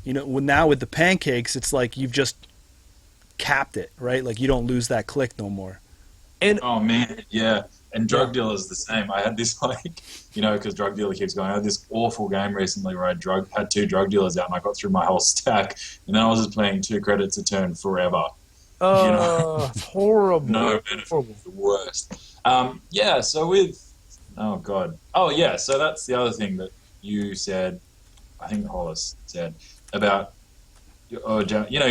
A: now with the pancakes, it's like you've just capped it, right? Like you don't lose that click no more.
B: And
C: oh man, yeah. And Drug Dealer is the same. I had this because Drug Dealer keeps going. I had this awful game recently where I had 2 Drug Dealers out and I got through my whole stack, and then I was just playing 2 credits a turn forever.
B: It's horrible.
C: No benefit.
B: Horrible.
C: The worst. So with so that's the other thing that you said. I think Hollis said about you're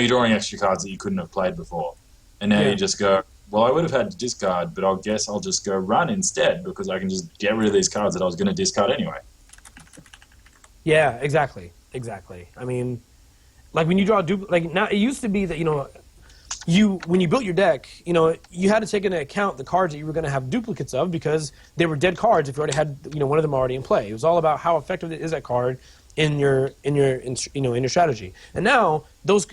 C: drawing extra cards that you couldn't have played before, and now you just go, well, I would have had to discard, but I guess I'll just go run instead because I can just get rid of these cards that I was going to discard anyway.
B: Yeah, exactly. I mean, like when you draw now it used to be that when you built your deck, you had to take into account the cards that you were going to have duplicates of because they were dead cards if you already had one of them already in play. It was all about how effective is that card in your strategy. And now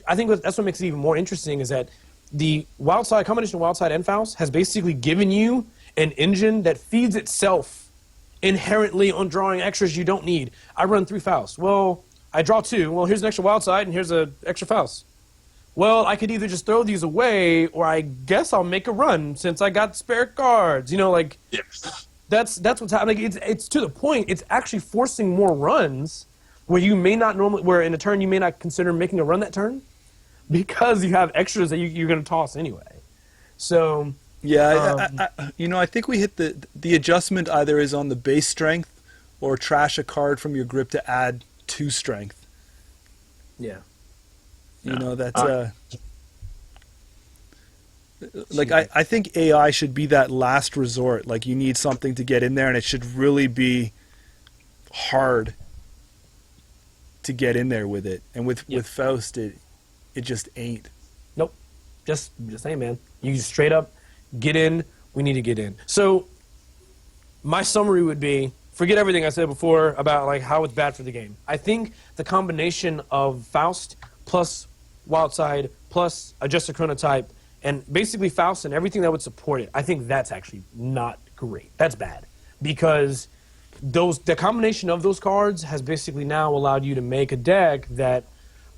B: I think that's what makes it even more interesting is that the combination of Wildside and Faust has basically given you an engine that feeds itself inherently on drawing extras you don't need. I run 3 Faust. Well, I draw 2. Well, here's an extra Wildside and here's an extra Faust. Well, I could either just throw these away or I guess I'll make a run since I got spare cards. That's what's happening. It's to the point. It's actually forcing more runs where where in a turn you may not consider making a run that turn. Because you have extras that you're going to toss anyway. So
A: yeah, I think we hit the adjustment either is on the base strength or trash a card from your grip to add 2 strength.
B: Yeah.
A: That's I think AI should be that last resort. Like you need something to get in there, and it should really be hard to get in there with it. And with Faust, it just ain't.
B: Nope. Just saying, man. You just straight up get in. We need to get in. So my summary would be, forget everything I said before about how it's bad for the game. I think the combination of Faust plus Wildside plus a Just a Chronotype and basically Faust and everything that would support it, I think that's actually not great. That's bad. Because the combination of those cards has basically now allowed you to make a deck that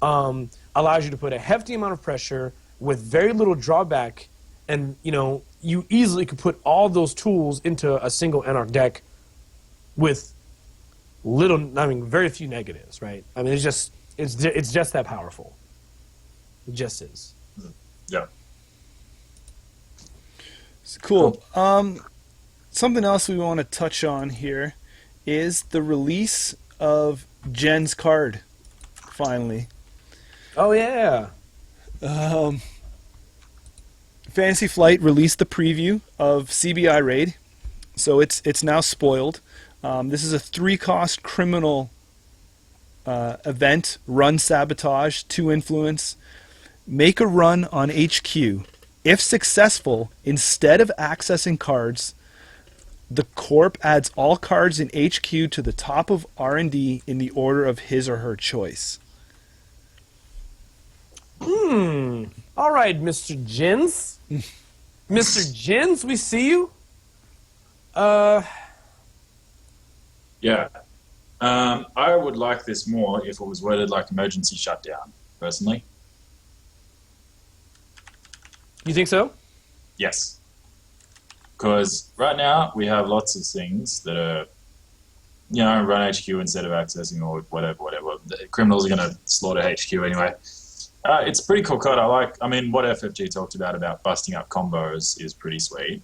B: allows you to put a hefty amount of pressure with very little drawback, and you easily could put all those tools into a single Anarch deck with very few negatives, right? I mean, it's just that powerful. It just is.
C: Yeah.
A: Cool. Something else we want to touch on here is the release of Jen's card, finally.
B: Oh, yeah.
A: Fantasy Flight released the preview of CBI Raid, so it's now spoiled. This is a 3-cost criminal event, run sabotage, 2 influence. Make a run on HQ. If successful, instead of accessing cards, the Corp adds all cards in HQ to the top of R&D in the order of his or her choice.
B: All right, Mr. Jins. Mr. Jins, we see you.
C: Yeah. I would like this more if it was worded like emergency shutdown, personally.
B: You think so?
C: Yes. Because right now we have lots of things that are, run HQ instead of accessing or whatever. The criminals are going to slaughter HQ anyway. It's a pretty cool card. What FFG talked about busting up combos is pretty sweet.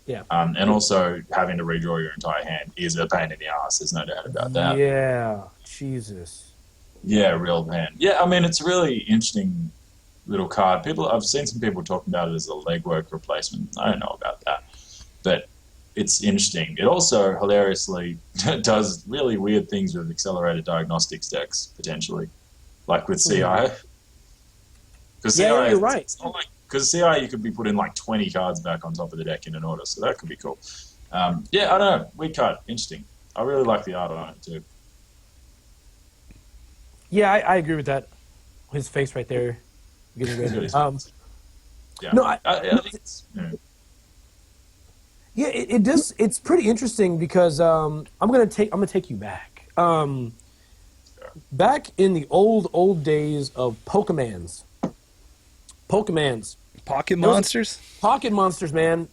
B: Yeah.
C: And also having to redraw your entire hand is a pain in the ass. There's no doubt about that.
B: Yeah. Jesus.
C: Yeah, real pain. Yeah, it's a really interesting little card. I've seen some people talking about it as a legwork replacement. I don't know about that. But it's interesting. It also hilariously does really weird things with accelerated diagnostics decks, potentially. Like with CI. Because
B: yeah, you're right.
C: Because CI, you could be putting 20 cards back on top of the deck in an order, so that could be cool. Yeah, I don't know. Weird card, interesting. I really like the art on it too.
B: Yeah, I agree with that. His face right there, getting
C: It's
B: ready.
C: really yeah.
B: No,
C: I think it's
B: yeah, it does. It's pretty interesting because I'm gonna take you back. Back in the old days of Pokemans.
A: Pocket
B: There was
A: monsters.
B: Pocket Monsters, man.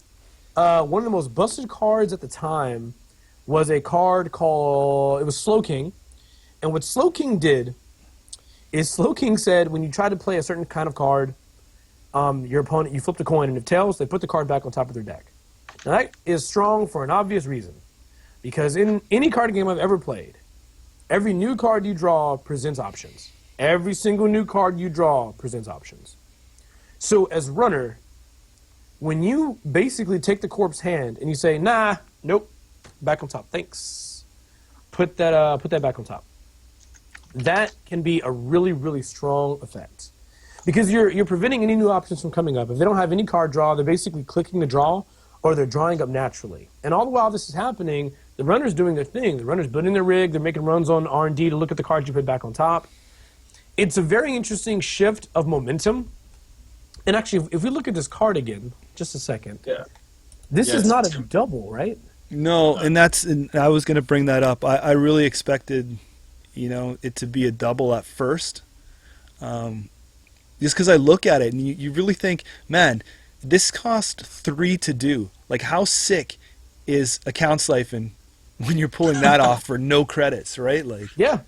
B: One of the most busted cards at the time was a card called, it was Slow King. And what Slow King did is Slow King said when you try to play a certain kind of card, your opponent, you flip the coin, and if tails, they put the card back on top of their deck. Now that is strong for an obvious reason. Because in any card game I've ever played, every new card you draw presents options. Every single new card you draw presents options. So as runner, when you basically take the corpse hand and you say, nah, nope, back on top, thanks. Put that back on top. That can be a really, really strong effect. Because you're preventing any new options from coming up. If they don't have any card draw, they're basically clicking the draw or they're drawing up naturally. And all the while this is happening, the runner's doing their thing. The runner's building their rig, they're making runs on R&D to look at the cards you put back on top. It's a very interesting shift of momentum. And actually, if we look at this card again, just a second.
C: yeah.
B: This
C: Yeah,
B: is
C: it's-
B: not a double, right?
A: No, and I was going to bring that up. I really expected, it to be a double at first. Just because I look at it and you really think, man, this cost 3 to do. Like, how sick is a count siphon when you're pulling that off for no credits, right? Like,
B: Yeah.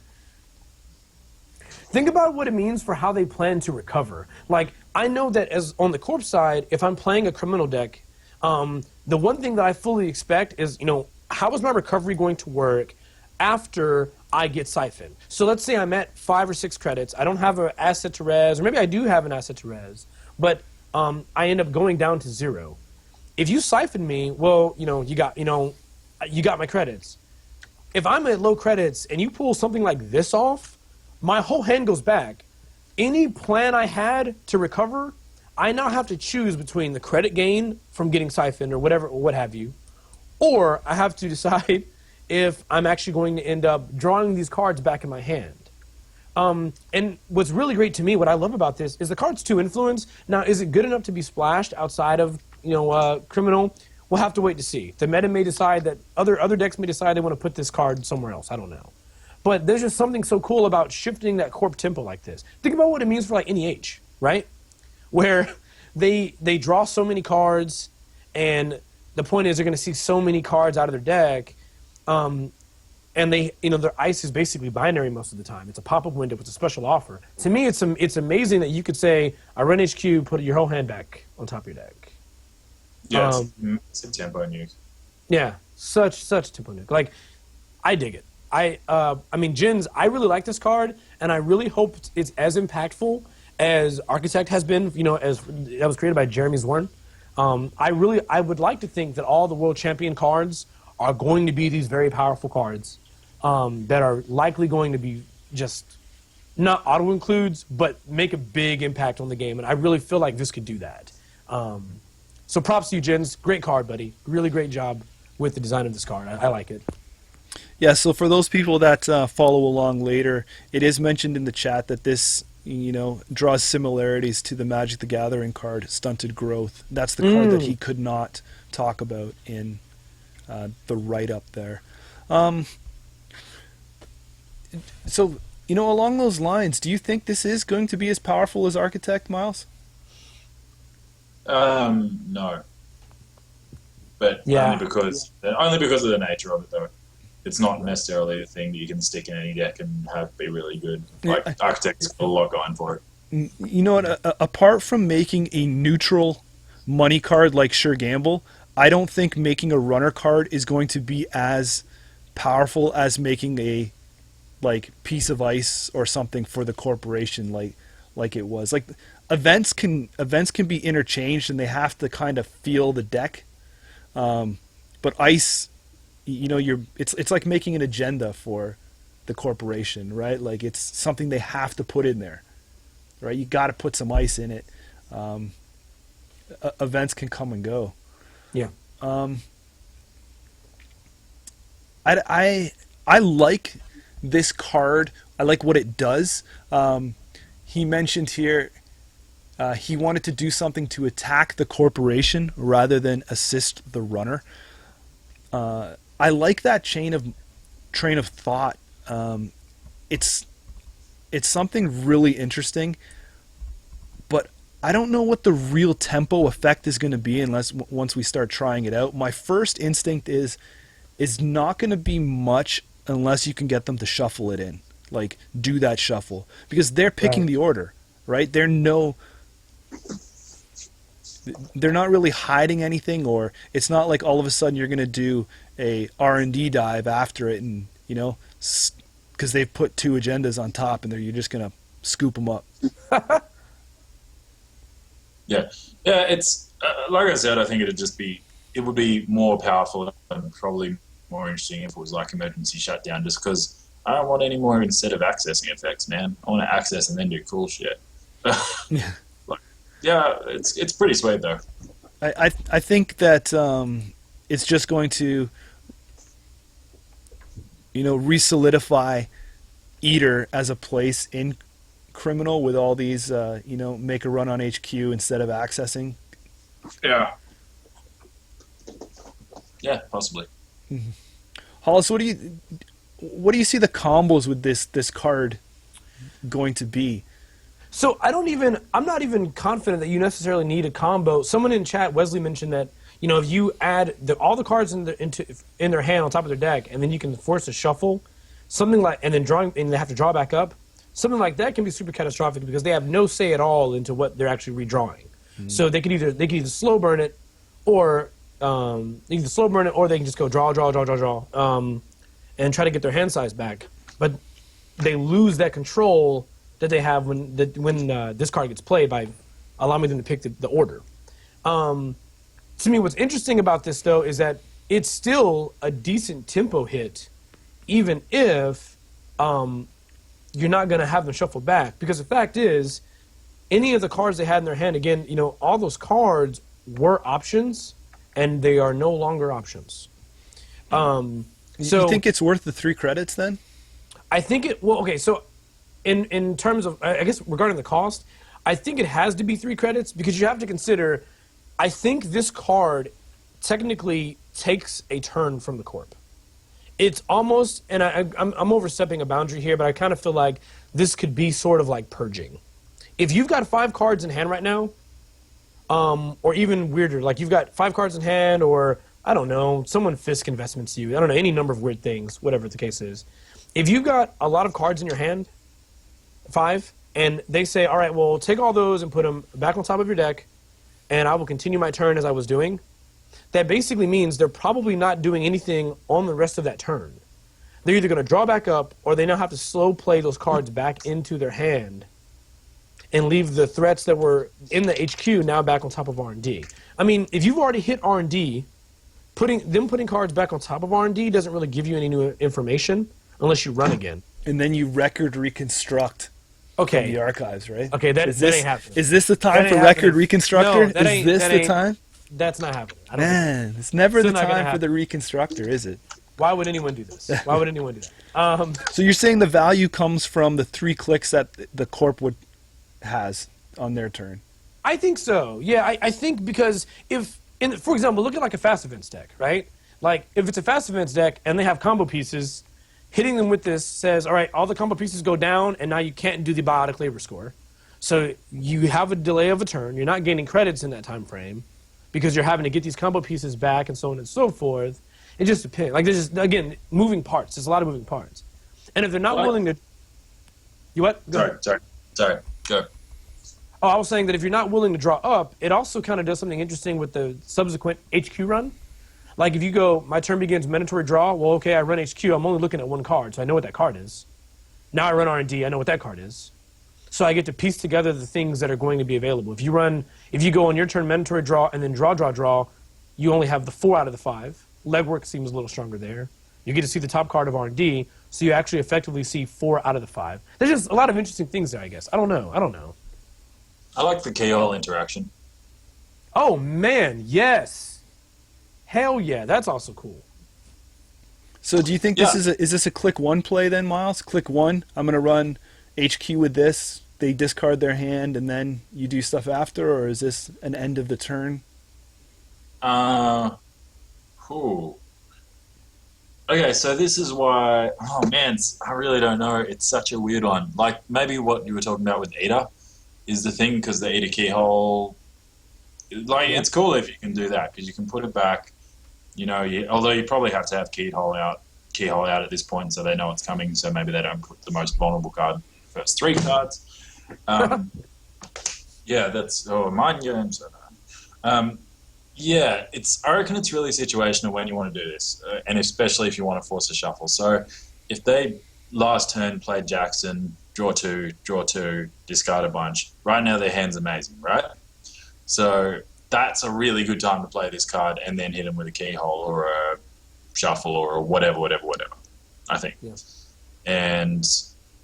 B: Think about what it means for how they plan to recover. Like, I know that as on the corpse side, if I'm playing a criminal deck, the one thing that I fully expect is, how is my recovery going to work after I get siphoned? So let's say I'm at 5 or 6 credits. I don't have an asset to res, or maybe I do have an asset to res, but I end up going down to 0. If you siphon me, well, you got my credits. If I'm at low credits and you pull something like this off, my whole hand goes back. Any plan I had to recover, I now have to choose between the credit gain from getting siphoned or whatever, or what have you, or I have to decide if I'm actually going to end up drawing these cards back in my hand. And what's really great to me, what I love about this, is the card's 2 influence. Now, is it good enough to be splashed outside of criminal? We'll have to wait to see. The meta may decide that other decks may decide they want to put this card somewhere else. I don't know. But there's just something so cool about shifting that corp tempo like this. Think about what it means for like NEH, right? Where they draw so many cards, and the point is they're going to see so many cards out of their deck, and their ice is basically binary most of the time. It's a pop-up window. It's a special offer. To me, it's amazing that you could say, I run HQ, put your whole hand back on top of your deck.
C: Yeah, it's a tempo nuke.
B: Yeah, such tempo nuke. Like, I dig it. Jins, I really like this card, and I really hope it's as impactful as Architect has been, as that was created by Jeremy Zorn. I would like to think that all the World Champion cards are going to be these very powerful cards that are likely going to be just not auto-includes, but make a big impact on the game, and I really feel like this could do that. So props to you, Jins. Great card, buddy. Really great job with the design of this card. I like it.
A: yeah, so for those people that follow along later, it is mentioned in the chat that this, draws similarities to the Magic the Gathering card, Stunted Growth. That's the card that he could not talk about in the write-up there. So, along those lines, do you think this is going to be as powerful as Architect, Miles?
C: No. But
B: Yeah.
C: only because of the nature of it, though. It's not necessarily a thing that you can stick in any deck and have be really good. Like, Architect's got a lot going for it.
A: You know what? Apart from making a neutral money card like Sure Gamble, I don't think making a runner card is going to be as powerful as making a piece of ice or something for the corporation like it was. Like, events can be interchanged and they have to kind of feel the deck. But ice, it's like making an agenda for the corporation, right? Like, it's something they have to put in there, right? You got to put some ice in it. Events can come and go.
B: Yeah.
A: I like this card. I like what it does. He mentioned here he wanted to do something to attack the corporation rather than assist the runner. I like that train of thought. It's something really interesting, but I don't know what the real tempo effect is going to be unless once we start trying it out. My first instinct is not going to be much unless you can get them to shuffle it in, like do that shuffle, because they're picking the order, right? They're not really hiding anything, or it's not like all of a sudden you're going to do a R&D dive after it, and because they've put 2 agendas on top, and you're just going to scoop them up.
C: Yeah, it's like I said. I think it would be more powerful and probably more interesting if it was like emergency shutdown. Just because I don't want any more instead of accessing effects, man. I want to access and then do cool shit. Yeah, it's pretty sweet though.
A: I think that it's just going to re-solidify Eater as a place in Criminal with all these make a run on HQ instead of accessing.
C: Yeah, possibly.
A: Mm-hmm. Hollis, what do you see the combos with this card going to be?
B: So I'm not even confident that you necessarily need a combo. Someone in chat, Wesley, mentioned that if you add all the cards in their hand on top of their deck, and then you can force a shuffle, something like, and then they have to draw back up. Something like that can be super catastrophic because they have no say at all into what they're actually redrawing. Mm-hmm. So they could either slow burn it, or they can just go draw, and try to get their hand size back. But they lose that control that they have when this card gets played by allowing them to pick the order. To me, what's interesting about this though is that it's still a decent tempo hit, even if you're not going to have them shuffle back, because the fact is, any of the cards they had in their hand, again, all those cards were options, and they are no longer options.
A: So you think it's worth the 3 credits then?
B: I think so in terms of, I guess, regarding the cost, I think it has to be 3 credits, because you have to consider, I think this card technically takes a turn from the corp. It's almost, and I'm overstepping a boundary here, but I kind of feel like this could be sort of like purging. If you've got 5 cards in hand right now, or even weirder, like you've got 5 cards in hand, or I don't know, someone Fisk investments you, I don't know, any number of weird things, whatever the case is. If you've got a lot of cards in your hand, 5, and they say, all right, well, take all those and put them back on top of your deck, and I will continue my turn as I was doing, that basically means they're probably not doing anything on the rest of that turn. They're either going to draw back up, or they now have to slow play those cards back into their hand and leave the threats that were in the HQ now back on top of R&D. I mean, if you've already hit R&D, putting cards back on top of R&D doesn't really give you any new information unless you run again.
A: And then you record reconstruct from the archives, right?
B: Okay, that ain't happening.
A: Is this the time for record reconstructor?
B: No,
A: is this the time?
B: That's not happening.
A: Man, it's never the time for the reconstructor, is it?
B: Why would anyone do this? Why would anyone do that?
A: So you're saying the value comes from the 3 clicks that the corp has on their turn?
B: I think so. Yeah, I think because for example, look at like a fast events deck, right? Like if it's a fast events deck and they have combo pieces, hitting them with this says, all right, all the combo pieces go down, and now you can't do the biotic labor score. So you have a delay of a turn. You're not gaining credits in that time frame because you're having to get these combo pieces back and so on and so forth. It just depends. Like there's just, again, moving parts. There's a lot of moving parts. And if they're not willing to... You what?
C: Sorry. Go.
B: Oh, I was saying that if you're not willing to draw up, it also kind of does something interesting with the subsequent HQ run. Like if you go, my turn begins mandatory draw, well, okay, I run HQ, I'm only looking at 1 card, so I know what that card is. Now I run R&D, I know what that card is. So I get to piece together the things that are going to be available. If you go on your turn mandatory draw and then draw, you only have the 4 out of the 5. Legwork seems a little stronger there. You get to see the top card of R&D, so you actually effectively see 4 out of the 5. There's just a lot of interesting things there, I guess. I don't know.
C: I like the KO interaction.
B: Oh, man, yes. Hell yeah, that's also cool.
A: So do you think
C: Yeah.
A: is this a click one play then, Miles? Click one, I'm gonna run HQ with this. They discard their hand, and then you do stuff after, or is this an end of the turn?
C: Uh, whew. Okay, so this is why. Oh man, I really don't know. It's such a weird one. Like maybe what you were talking about with Eater is the thing because the Eater keyhole. Like it's cool if you can do that because you can put it back. You know, although you probably have to have keyhole out at this point so they know it's coming. So maybe they don't put the most vulnerable card first three cards. Yeah, that's mind games. Yeah, I reckon it's really situational when you want to do this, and especially if you want to force a shuffle. So, if they last turn played Jackson, draw two, discard a bunch. Right now their hand's amazing, right? So that's a really good time to play this card and then hit them with a keyhole or a shuffle or whatever. I think,
B: Yeah.
C: and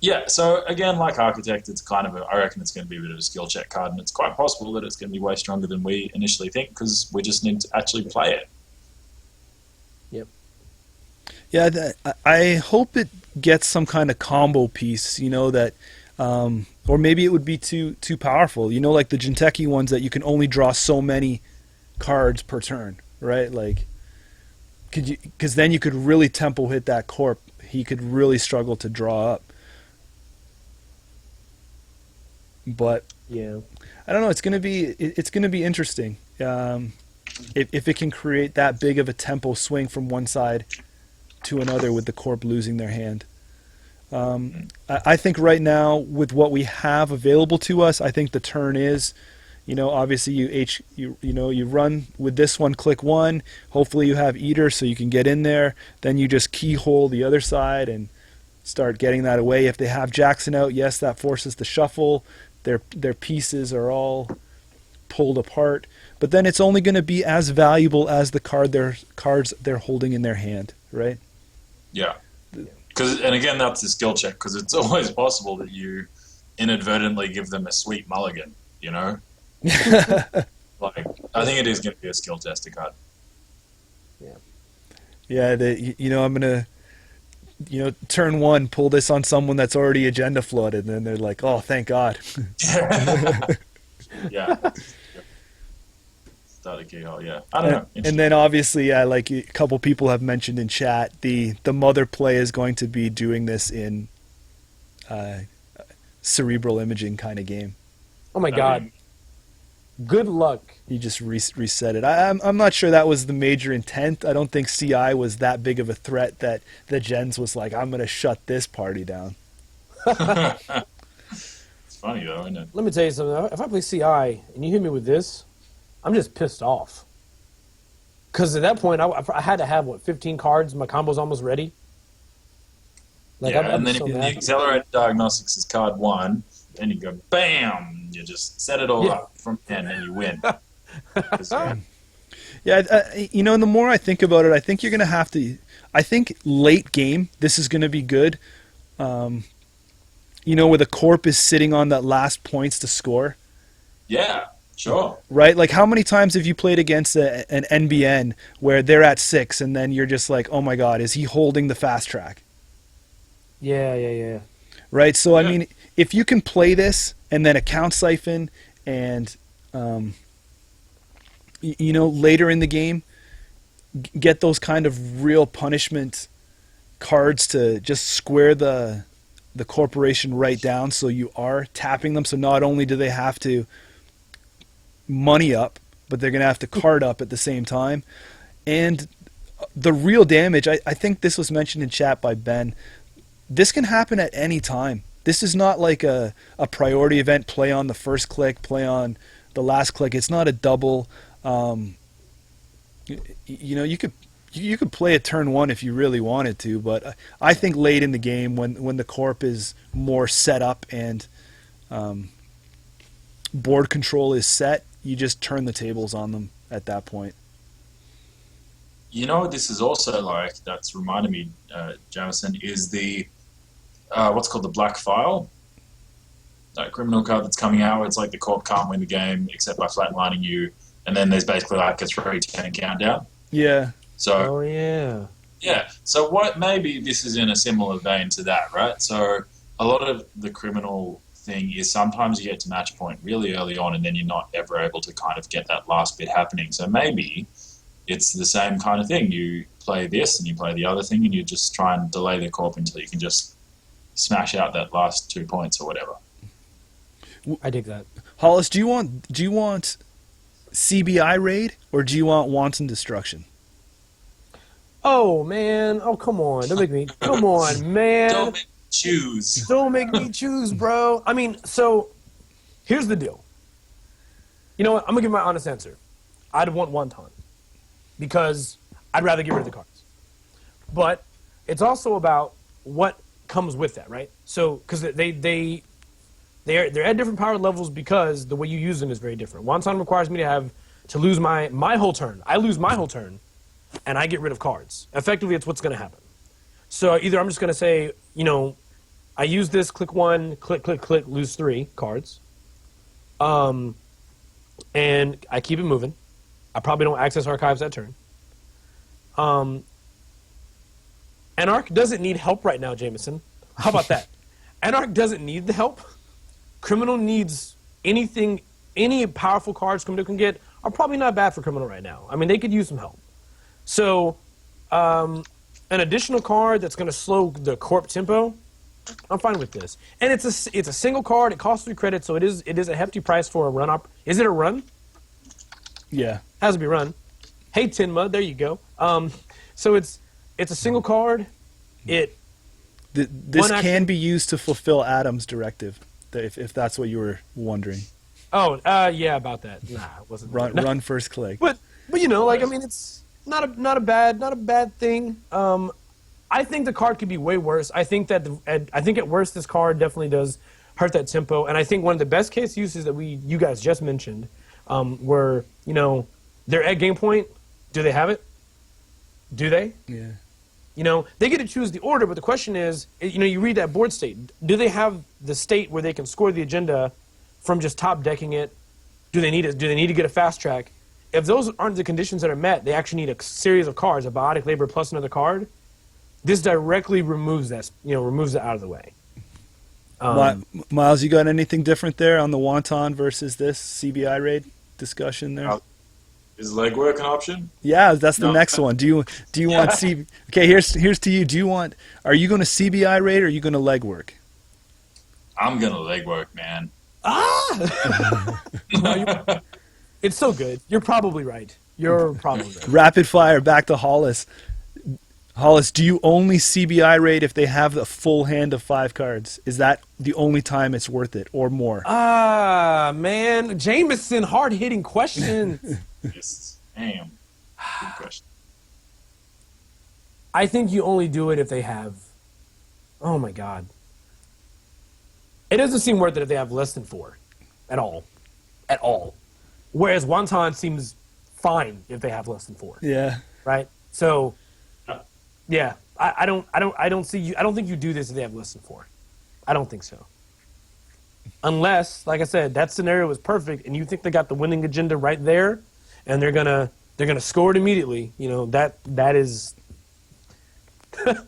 C: yeah. So again, like Architect, it's kind of I reckon it's going to be a bit of a skill check card, and it's quite possible that it's going to be way stronger than we initially think because we just need to actually play it.
A: Yeah, I hope it gets some kind of combo piece, you know, that, or maybe it would be too powerful, you know, like the Jinteki ones that you can only draw so many cards per turn, right? Like, because then you could really tempo hit that corp. He could really struggle to draw up. But
B: Yeah.
A: I don't know. It's gonna be interesting. If it can create that big of a tempo swing from one side to another with the corp losing their hand. I think right now with what we have available to us, I think the turn is, you know, obviously you run with this one, click one. Hopefully you have Eater so you can get in there. Then you just keyhole the other side and start getting that away. If they have Jackson out, yes, that forces the shuffle. Their pieces are all pulled apart. But then it's only going to be as valuable as the cards they're holding in their hand, right?
C: Yeah. And again, that's a skill check because it's always possible that you inadvertently give them a sweet mulligan, you know? Like, I think it is going to be a skill tester card.
A: Yeah, I'm going to, turn one, pull this on someone that's already agenda flooded, and then they're like, oh, thank God.
C: Yeah. Start a keyhole, yeah. I don't know.
A: And then obviously, like a couple people have mentioned in chat, the mother play is going to be doing this in cerebral imaging kind of game.
B: Oh my God. Good luck.
A: You just reset it. I'm not sure that was the major intent. I don't think CI was that big of a threat that the Gens was like, I'm going to shut this party down.
C: It's funny though, isn't it?
B: Let me tell you something. If I play CI and you hit me with this, I'm just pissed off. Because at that point, I had to have, 15 cards? My combo's almost ready. Like,
C: Yeah,
B: I'm
C: and then
B: so
C: if the
B: mad.
C: accelerated diagnostics is card one, then you go bam, you just set it all up from 10 and you win.
A: Yeah, and the more I think about it, I think you're going to have to. I think late game, this is going to be good. Where the corp is sitting on that last points to score.
C: Yeah, sure.
A: Right? Like, how many times have you played against an NBN where they're at 6 and then you're just like, oh my God, is he holding the fast track?
B: Yeah.
A: Right? So, I mean, if you can play this and then account siphon and, later in the game, get those kind of real punishment cards to just square the corporation right down so you are tapping them. So not only do they have to money up, but they're going to have to card up at the same time. And the real damage, I think this was mentioned in chat by Ben, this can happen at any time. This is not like a priority event, play on the first click, play on the last click. It's not a double. You could play a turn one if you really wanted to, but I think late in the game when the corp is more set up and board control is set, you just turn the tables on them at that point.
C: You know what this is also like, that's reminded me, Jamison, is the, what's called the Black File. That criminal card that's coming out where it's like the corp can't win the game except by flatlining you, and then there's basically like a 3-10 countdown.
A: Yeah.
C: So
B: Oh, yeah.
C: Yeah. So what? Maybe this is in a similar vein to that, right? So a lot of the criminal thing is sometimes you get to match point really early on, and then you're not ever able to kind of get that last bit happening. So maybe it's the same kind of thing. You play this and you play the other thing, and you just try and delay the corp until you can just smash out that last 2 points or whatever.
B: I dig that.
A: Hollis, do you want CBI Raid or do you want Wanton Destruction?
B: Oh man! Oh come on! Don't make me. Come on, man!
C: Don't make me choose.
B: Don't make me choose, bro. I mean, so here's the deal. You know what? I'm gonna give my honest answer. I'd want Wonton because I'd rather get rid of the cards. But it's also about what comes with that, right? So because they're at different power levels because the way you use them is very different. Wonton requires me to lose my whole turn. I lose my whole turn, and I get rid of cards. Effectively, it's what's going to happen. So either I'm just going to say, I use this, click 1, click, click, click, lose 3 cards. And I keep it moving. I probably don't access archives that turn. Anarch doesn't need help right now, Jameson. How about that? Anarch doesn't need the help. Criminal needs anything, any powerful cards Criminal can get are probably not bad for Criminal right now. I mean, they could use some help. So, an additional card that's going to slow the corp tempo, I'm fine with this. And it's a single card. It costs 3 credits, so it is a hefty price for a run up. Is it a run?
A: Yeah.
B: Has to be run. Hey, Tinma, there you go. So it's a single card.
A: This can be used to fulfill Adam's directive, if that's what you were wondering.
B: Oh, yeah, about that. Nah, it wasn't.
A: Run first click.
B: But I mean, it's not a bad thing. I think the card could be way worse. I think at worst this card definitely does hurt that tempo. And I think one of the best case uses that you guys just mentioned, were they're at game point. Do they have it? Do they?
A: Yeah.
B: They get to choose the order, but the question is, you read that board state. Do they have the state where they can score the agenda from just top decking it? Do they need it? Do they need to get a fast track? If those aren't the conditions that are met, they actually need a series of cards, a biotic labor plus another card. This directly removes that, removes it out of the way.
A: Miles, you got anything different there on the Wonton versus this CBI Raid discussion there?
C: Is legwork an option?
A: Yeah, that's the next one. Do you want CB? Okay, here's to you. Are you going to CBI Raid or are you going to legwork?
C: I'm gonna legwork, man.
B: It's so good. You're probably right.
A: Rapid fire back to Hollis. Hollis, do you only CBI Raid if they have the full hand of 5 cards? Is that the only time it's worth it, or more?
B: Man, Jameson, hard-hitting questions.
C: Yes, damn. Good question.
B: I think you only do it if they have. Oh my God. It doesn't seem worth it if they have less than 4, at all. Whereas Wonton seems fine if they have less than 4.
A: Yeah.
B: Right. So. Yeah, I don't see you. I don't think you do this if they have less than 4. I don't think so. Unless, like I said, that scenario was perfect, and you think they got the winning agenda right there, and they're gonna score it immediately. That is.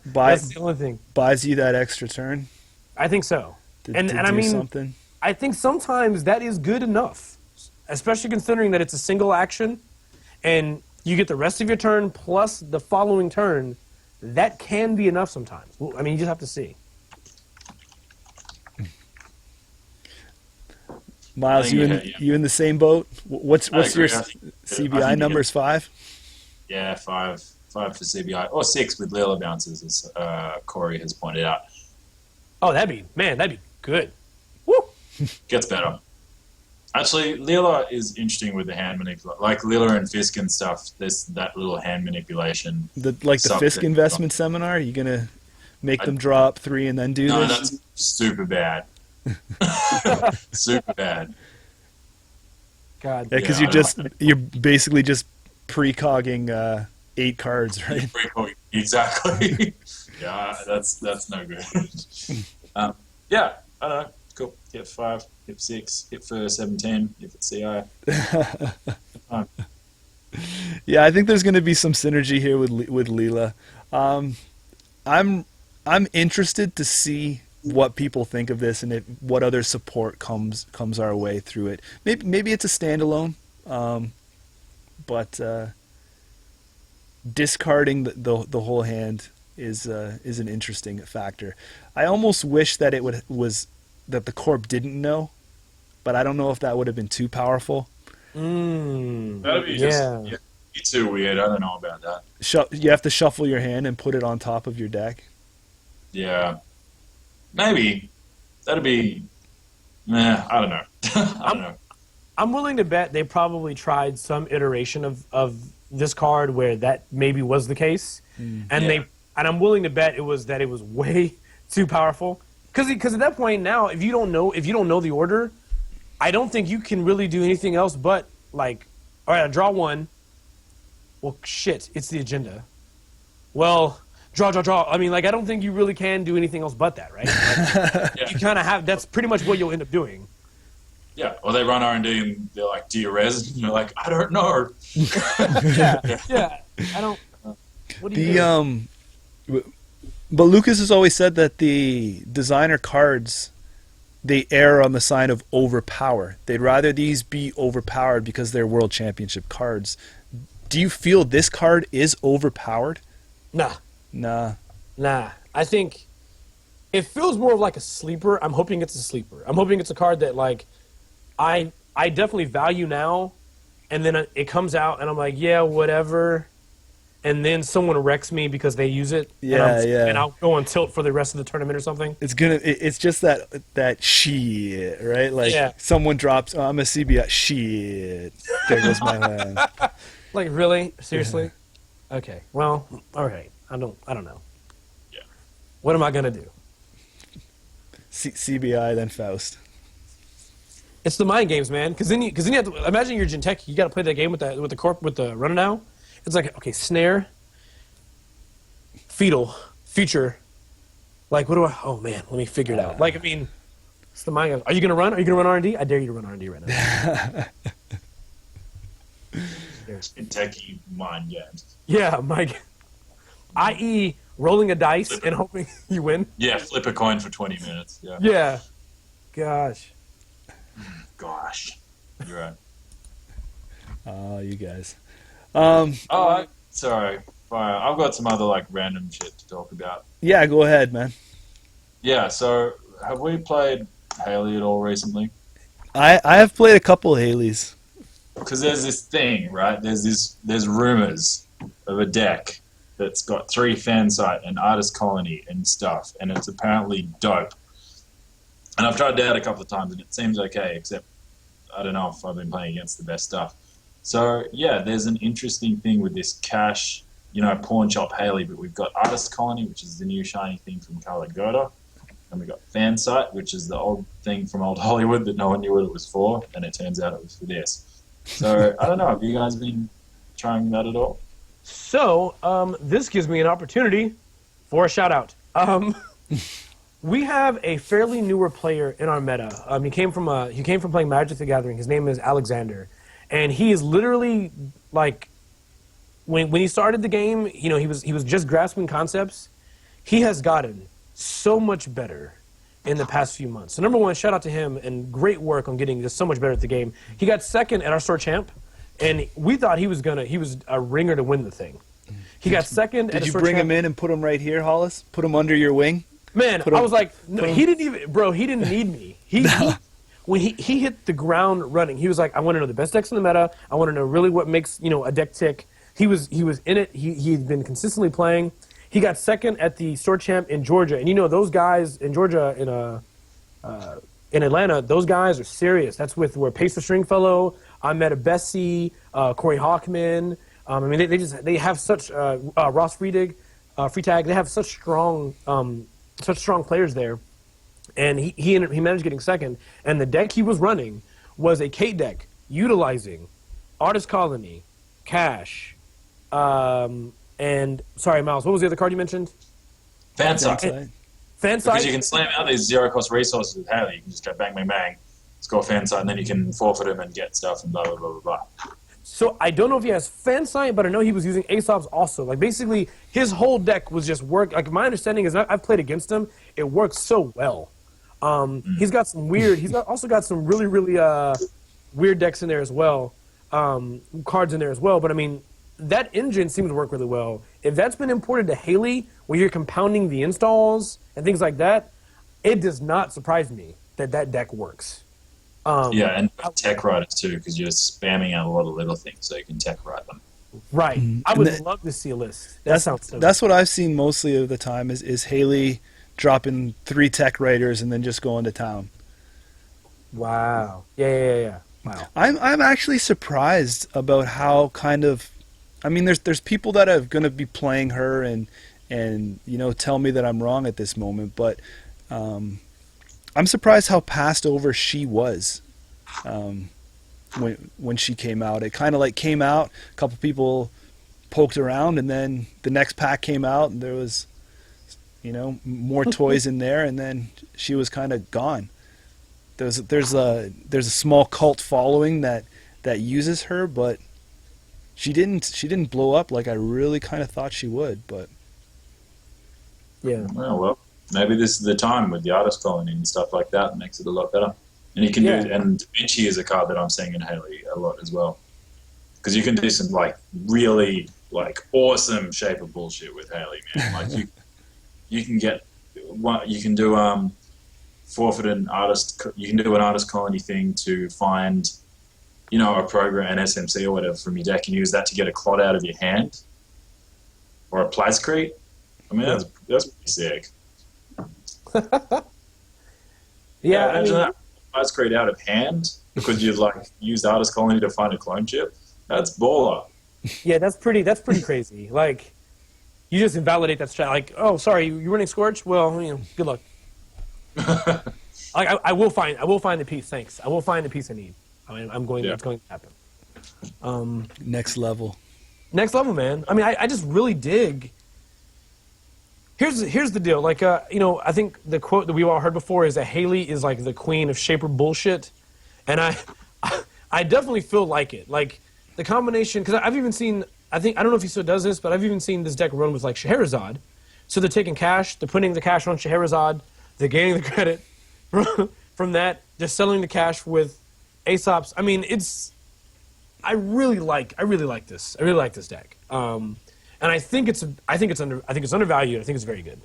B: That's the only thing.
A: Buys you that extra turn.
B: I think so.
A: And
B: I mean,
A: something.
B: I think sometimes that is good enough, especially considering that it's a single action, and you get the rest of your turn plus the following turn. That can be enough sometimes. I mean, you just have to see.
A: Miles, you in the same boat? What's your CBI numbers? 5?
C: Yeah, 5 for CBI, or 6 with Lila bounces, as Corey has pointed out.
B: Oh, that'd be good. Woo!
C: Gets better. Actually, Lila is interesting with the hand manipulation. Like Lila and Fisk and stuff, there's that little hand manipulation.
A: The Fisk investment seminar? Are you going to make them draw up 3 and then do this?
C: No, that's super bad. Super bad.
B: God.
A: Yeah, because you're basically just precogging 8 cards, right?
C: Exactly. Yeah, that's no good. Yeah, I don't know. Cool. Hit 5, hit 6, hit for 17, if it's CI.
A: Yeah, I think there's going to be some synergy here with Leela. I'm interested to see what people think of this and what other support comes our way through it. Maybe it's a standalone, but discarding the whole hand is an interesting factor. I almost wish that it was that the corp didn't know, but I don't know if that would have been too powerful.
C: That'd be be too weird. I don't know about that.
A: You have to shuffle your hand and put it on top of your deck.
C: Yeah, maybe that'd be. I don't know. I don't know.
B: I'm willing to bet they probably tried some iteration of this card where that maybe was the case, and I'm willing to bet it was way too powerful. Because at that point now, if you don't know the order, I don't think you can really do anything else but like, all right, I draw one. Well, shit, it's the agenda. Well, draw. I mean, like, I don't think you really can do anything else but that, right? Like, you kind of have. That's pretty much what you'll end up doing.
C: Yeah, or they run R&D and they're like, "Do you res?" And you're like, "I don't know."
B: yeah. I don't. What do you do?
A: But Lucas has always said that the designer cards, they err on the side of overpower. They'd rather these be overpowered because they're World Championship cards. Do you feel this card is overpowered?
B: Nah. I think it feels more of like a sleeper. I'm hoping it's a sleeper. I'm hoping it's a card that like I definitely value now, and then it comes out and I'm like, yeah, whatever. And then someone wrecks me because they use it. And I'll go on tilt for the rest of the tournament or something.
A: It's just that shit, right? Like someone drops, I'm a CBI shit. There goes my hand.
B: Like, really? Seriously? Okay. Well, all right. I don't know.
C: Yeah.
B: What am I gonna do?
A: CBI then Faust.
B: It's the mind games, man. Because then you have to imagine you're Gentech. You got to play that game with the runner now. It's like, okay, snare, fetal, future. Like, what do I? Oh man, let me figure it out. Like, I mean, it's the mind games. Are you gonna run? Are you gonna run R&D? I dare you to run R&D right now.
C: Kentucky mind games.
B: Yeah, Mike. I.e., rolling a dice and hoping you win.
C: Yeah, flip a coin for 20 minutes. Yeah.
B: Yeah. Gosh.
C: You're right.
A: Oh, you guys.
C: Sorry. I've got some other like random shit to talk about.
A: Yeah, go ahead, man.
C: Yeah. So, have we played Haley at all recently?
A: I have played a couple of Haleys.
C: Because there's this thing, right? There's rumors of a deck that's got 3 fan site and artist colony and stuff, and it's apparently dope. And I've tried it out a couple of times, and it seems okay, except I don't know if I've been playing against the best stuff. So yeah, there's an interesting thing with this cash, pawn shop Haley, but we've got artist colony, which is the new shiny thing from Carla Goda, and we've got fan site, which is the old thing from old Hollywood that no one knew what it was for, and it turns out it was for this. So, I don't know. Have you guys been trying that at all?
B: So, this gives me an opportunity for a shout-out. We have a fairly newer player in our meta. He came from playing Magic the Gathering. His name is Alexander. And he is literally, like, when he started the game, he was just grasping concepts. He has gotten so much better in the past few months. So number one, shout out to him and great work on getting just so much better at the game. He got second at our store champ, and we thought he was a ringer to win the thing. He got second at
A: Did you
B: store
A: bring
B: champ.
A: him in and put him right here, Hollis? Put him under your wing?
B: Man, I was like, no, he didn't need me. When he hit the ground running, he was like, I want to know the best decks in the meta. I want to know really what makes a deck tick. He was in it. He'd been consistently playing. He got second at the store champ in Georgia, and those guys in Georgia in Atlanta, those guys are serious. That's where Pacer Stringfellow, I met a Bessie, Corey Hawkman. I mean, they have such Ross Freetag. They have such strong players there, and he managed getting second. And the deck he was running was a Kate deck utilizing Artist Colony, Cash, and sorry, Miles, what was the other card you mentioned?
C: Fansite. Because you can slam out these zero-cost resources with Haley. You can just go bang, bang, bang, score Fansite, and then you can forfeit them and get stuff and blah, blah, blah, blah, blah.
B: So I don't know if he has fan sight, but I know he was using Aesop's also. Like basically, his whole deck was just work. Like my understanding is, I've played against him. It works so well. He's got some weird. Also got some really weird decks in there as well. Cards in there as well. But I mean, that engine seems to work really well. If that's been imported to Haley, where you're compounding the installs and things like that, it does not surprise me that that deck works.
C: Yeah, and tech writers too, because you're spamming out a lot of little things, so you can tech write them.
B: Right. I would love to see a list. That sounds so
A: That's what I've seen mostly of the time is Haley dropping 3 tech writers and then just going to town.
B: Wow. Yeah. Wow.
A: I'm actually surprised about how kind of, I mean, there's people that are going to be playing her and you know, tell me that I'm wrong at this moment, but I'm surprised how passed over she was when she came out. It kind of like came out, a couple people poked around, and then the next pack came out, and there was, you know, more toys in there, and then she was kind of gone. There's a small cult following that uses her, but she didn't blow up like I really kind of thought she would. But
B: Yeah.
C: Oh, well, maybe this is the time with the artist colony and stuff like that. It makes it a lot better. And you can do, and Da Vinci is a card that I'm seeing in Haley a lot as well, because you can do some like really like awesome shape of bullshit with Haley, man. Like you can get what you can do. Forfeit an artist. You can do an artist colony thing to find, you know, a program, an SMC or whatever from your deck, and use that to get a clot out of your hand, or a Plascrete. I mean, that's pretty sick.
B: Yeah, I
C: imagine
B: mean,
C: that Plascrete out of hand because you've like used artist colony to find a clone chip. That's baller.
B: yeah, that's pretty crazy. Like, you just invalidate that strat. Like, oh, sorry, you running Scorch? Well, you know, good luck. Like, I will find the piece. Thanks. I will find the piece I need. I mean, it's going to happen.
A: next level,
B: man. I mean, I just really dig. Here's the deal. Like, you know, I think the quote that we all heard before is that Haley is like the queen of shaper bullshit, and I definitely feel like it. Like the combination, because I've even seen. I don't know if he still does this, but I've even seen this deck run with like Scheherazade. So they're taking cash, they're putting the cash on Scheherazade, they're gaining the credit from that. They're selling the cash with Aesop's. I mean, I really like this. I really like this deck. And I think it's undervalued. I think it's very good.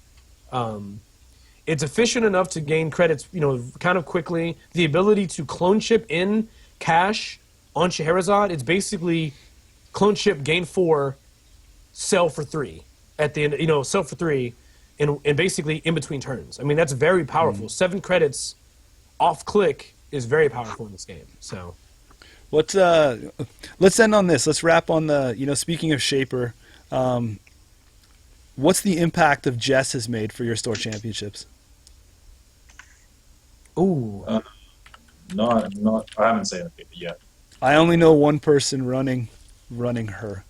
B: It's efficient enough to gain credits, you know, kind of quickly. The ability to clone chip in cash on Scheherazade, it's basically clone chip, gain 4, sell for 3 at the end. You know, sell for 3, and basically in between turns. I mean, that's very powerful. 7 credits off click is very powerful in this game. So,
A: let's end on this. Let's wrap on the, you know, speaking of shaper. What's the impact of Jess has made for your store championships?
B: ooh,
C: Not. I haven't seen it yet.
A: I only know one person running her.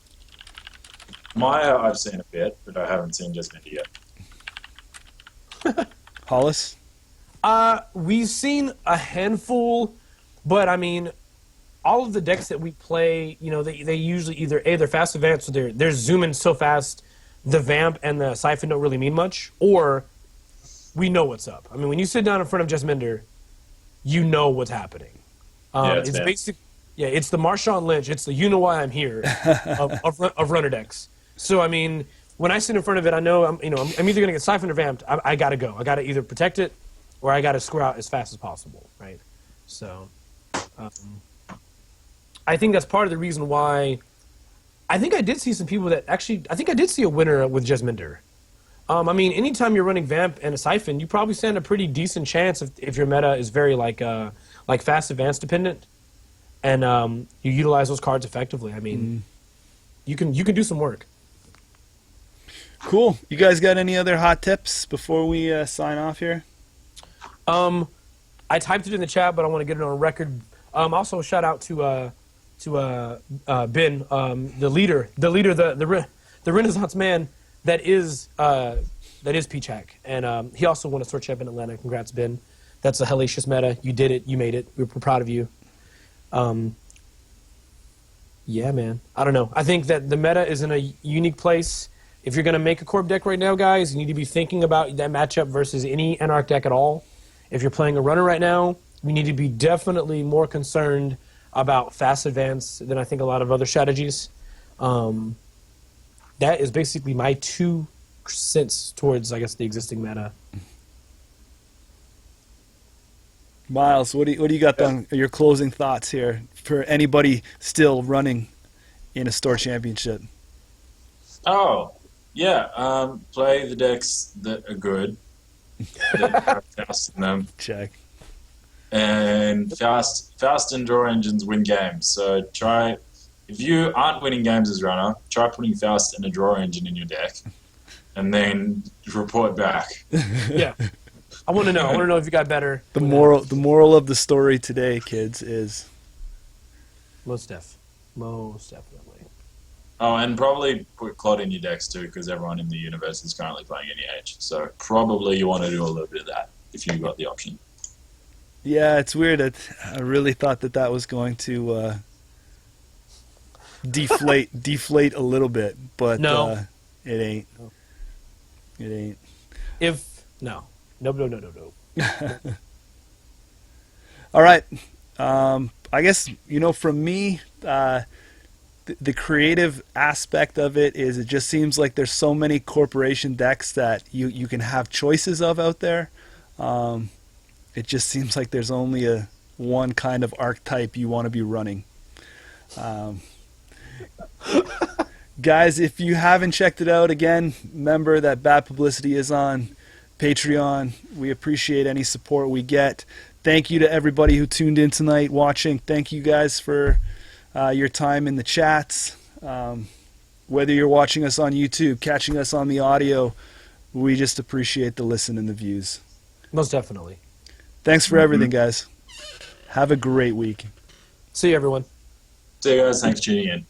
C: Maya, I've seen a bit, but I haven't seen Jasmine yet.
A: Hollis?
B: we've seen a handful, but I mean, all of the decks that we play, you know, they usually either they're fast advanced, or they're zooming so fast, the vamp and the siphon don't really mean much, or we know what's up. I mean, when you sit down in front of Jess Minder, you know what's happening. It's basic. Yeah, it's the Marshawn Lynch. It's the you know why I'm here of runner decks. So I mean, when I sit in front of it, I know I'm either gonna get siphoned or vamped. I gotta go. I gotta either protect it, or I gotta square out as fast as possible, right? So, I think that's part of the reason why. I think I did see some people that actually. I think I did see a winner with Jess Minder. I mean, anytime you're running vamp and a siphon, you probably stand a pretty decent chance if your meta is very like fast advance dependent, and you utilize those cards effectively. I mean, you can do some work.
A: Cool. You guys got any other hot tips before we sign off here?
B: I typed it in the chat, but I want to get it on record. Also, shout out to Ben, the leader, the Renaissance man that is P-Chack, and he also won a Sword Champ in Atlanta. Congrats, Ben. That's a hellacious meta. You did it. You made it. We're proud of you. Yeah, man. I don't know. I think that the meta is in a unique place. If you're going to make a Corp deck right now, guys, you need to be thinking about that matchup versus any Anarch deck at all. If you're playing a runner right now, we need to be definitely more concerned about fast advance than I think a lot of other strategies. That is basically my 2 cents towards, I guess, the existing meta.
A: Miles, what do you got on your closing thoughts here for anybody still running in a store championship?
C: Oh, yeah. Play the decks that are good, that have Faust in them,
A: Check.
C: and Faust and draw engines win games. So try, if you aren't winning games as runner, try putting Faust and a draw engine in your deck, and then report back.
B: Yeah. I want to know. I want to know if you got better.
A: The moral of the story today, kids, is
B: Most definitely.
C: Oh, and probably put Clod in your decks too, because everyone in the universe is currently playing NEH. So probably you want to do a little bit of that if you got the option.
A: yeah, it's weird. I really thought that was going to deflate a little bit, but
B: No.
A: it ain't.
B: No.
A: It ain't.
B: No.
A: All right. I guess, from me, the creative aspect of it is it just seems like there's so many corporation decks that you can have choices of out there. It just seems like there's only one kind of archetype you want to be running. Guys, if you haven't checked it out, again, remember that Bad Publicity is on Patreon. We appreciate any support we get. Thank you to everybody who tuned in tonight watching. Thank you guys for your time in the chats. Whether you're watching us on YouTube, catching us on the audio, we just appreciate the listen and the views.
B: Most definitely.
A: Thanks for everything, guys. Have a great week.
B: See you, everyone.
C: See you guys. Thanks for tuning in.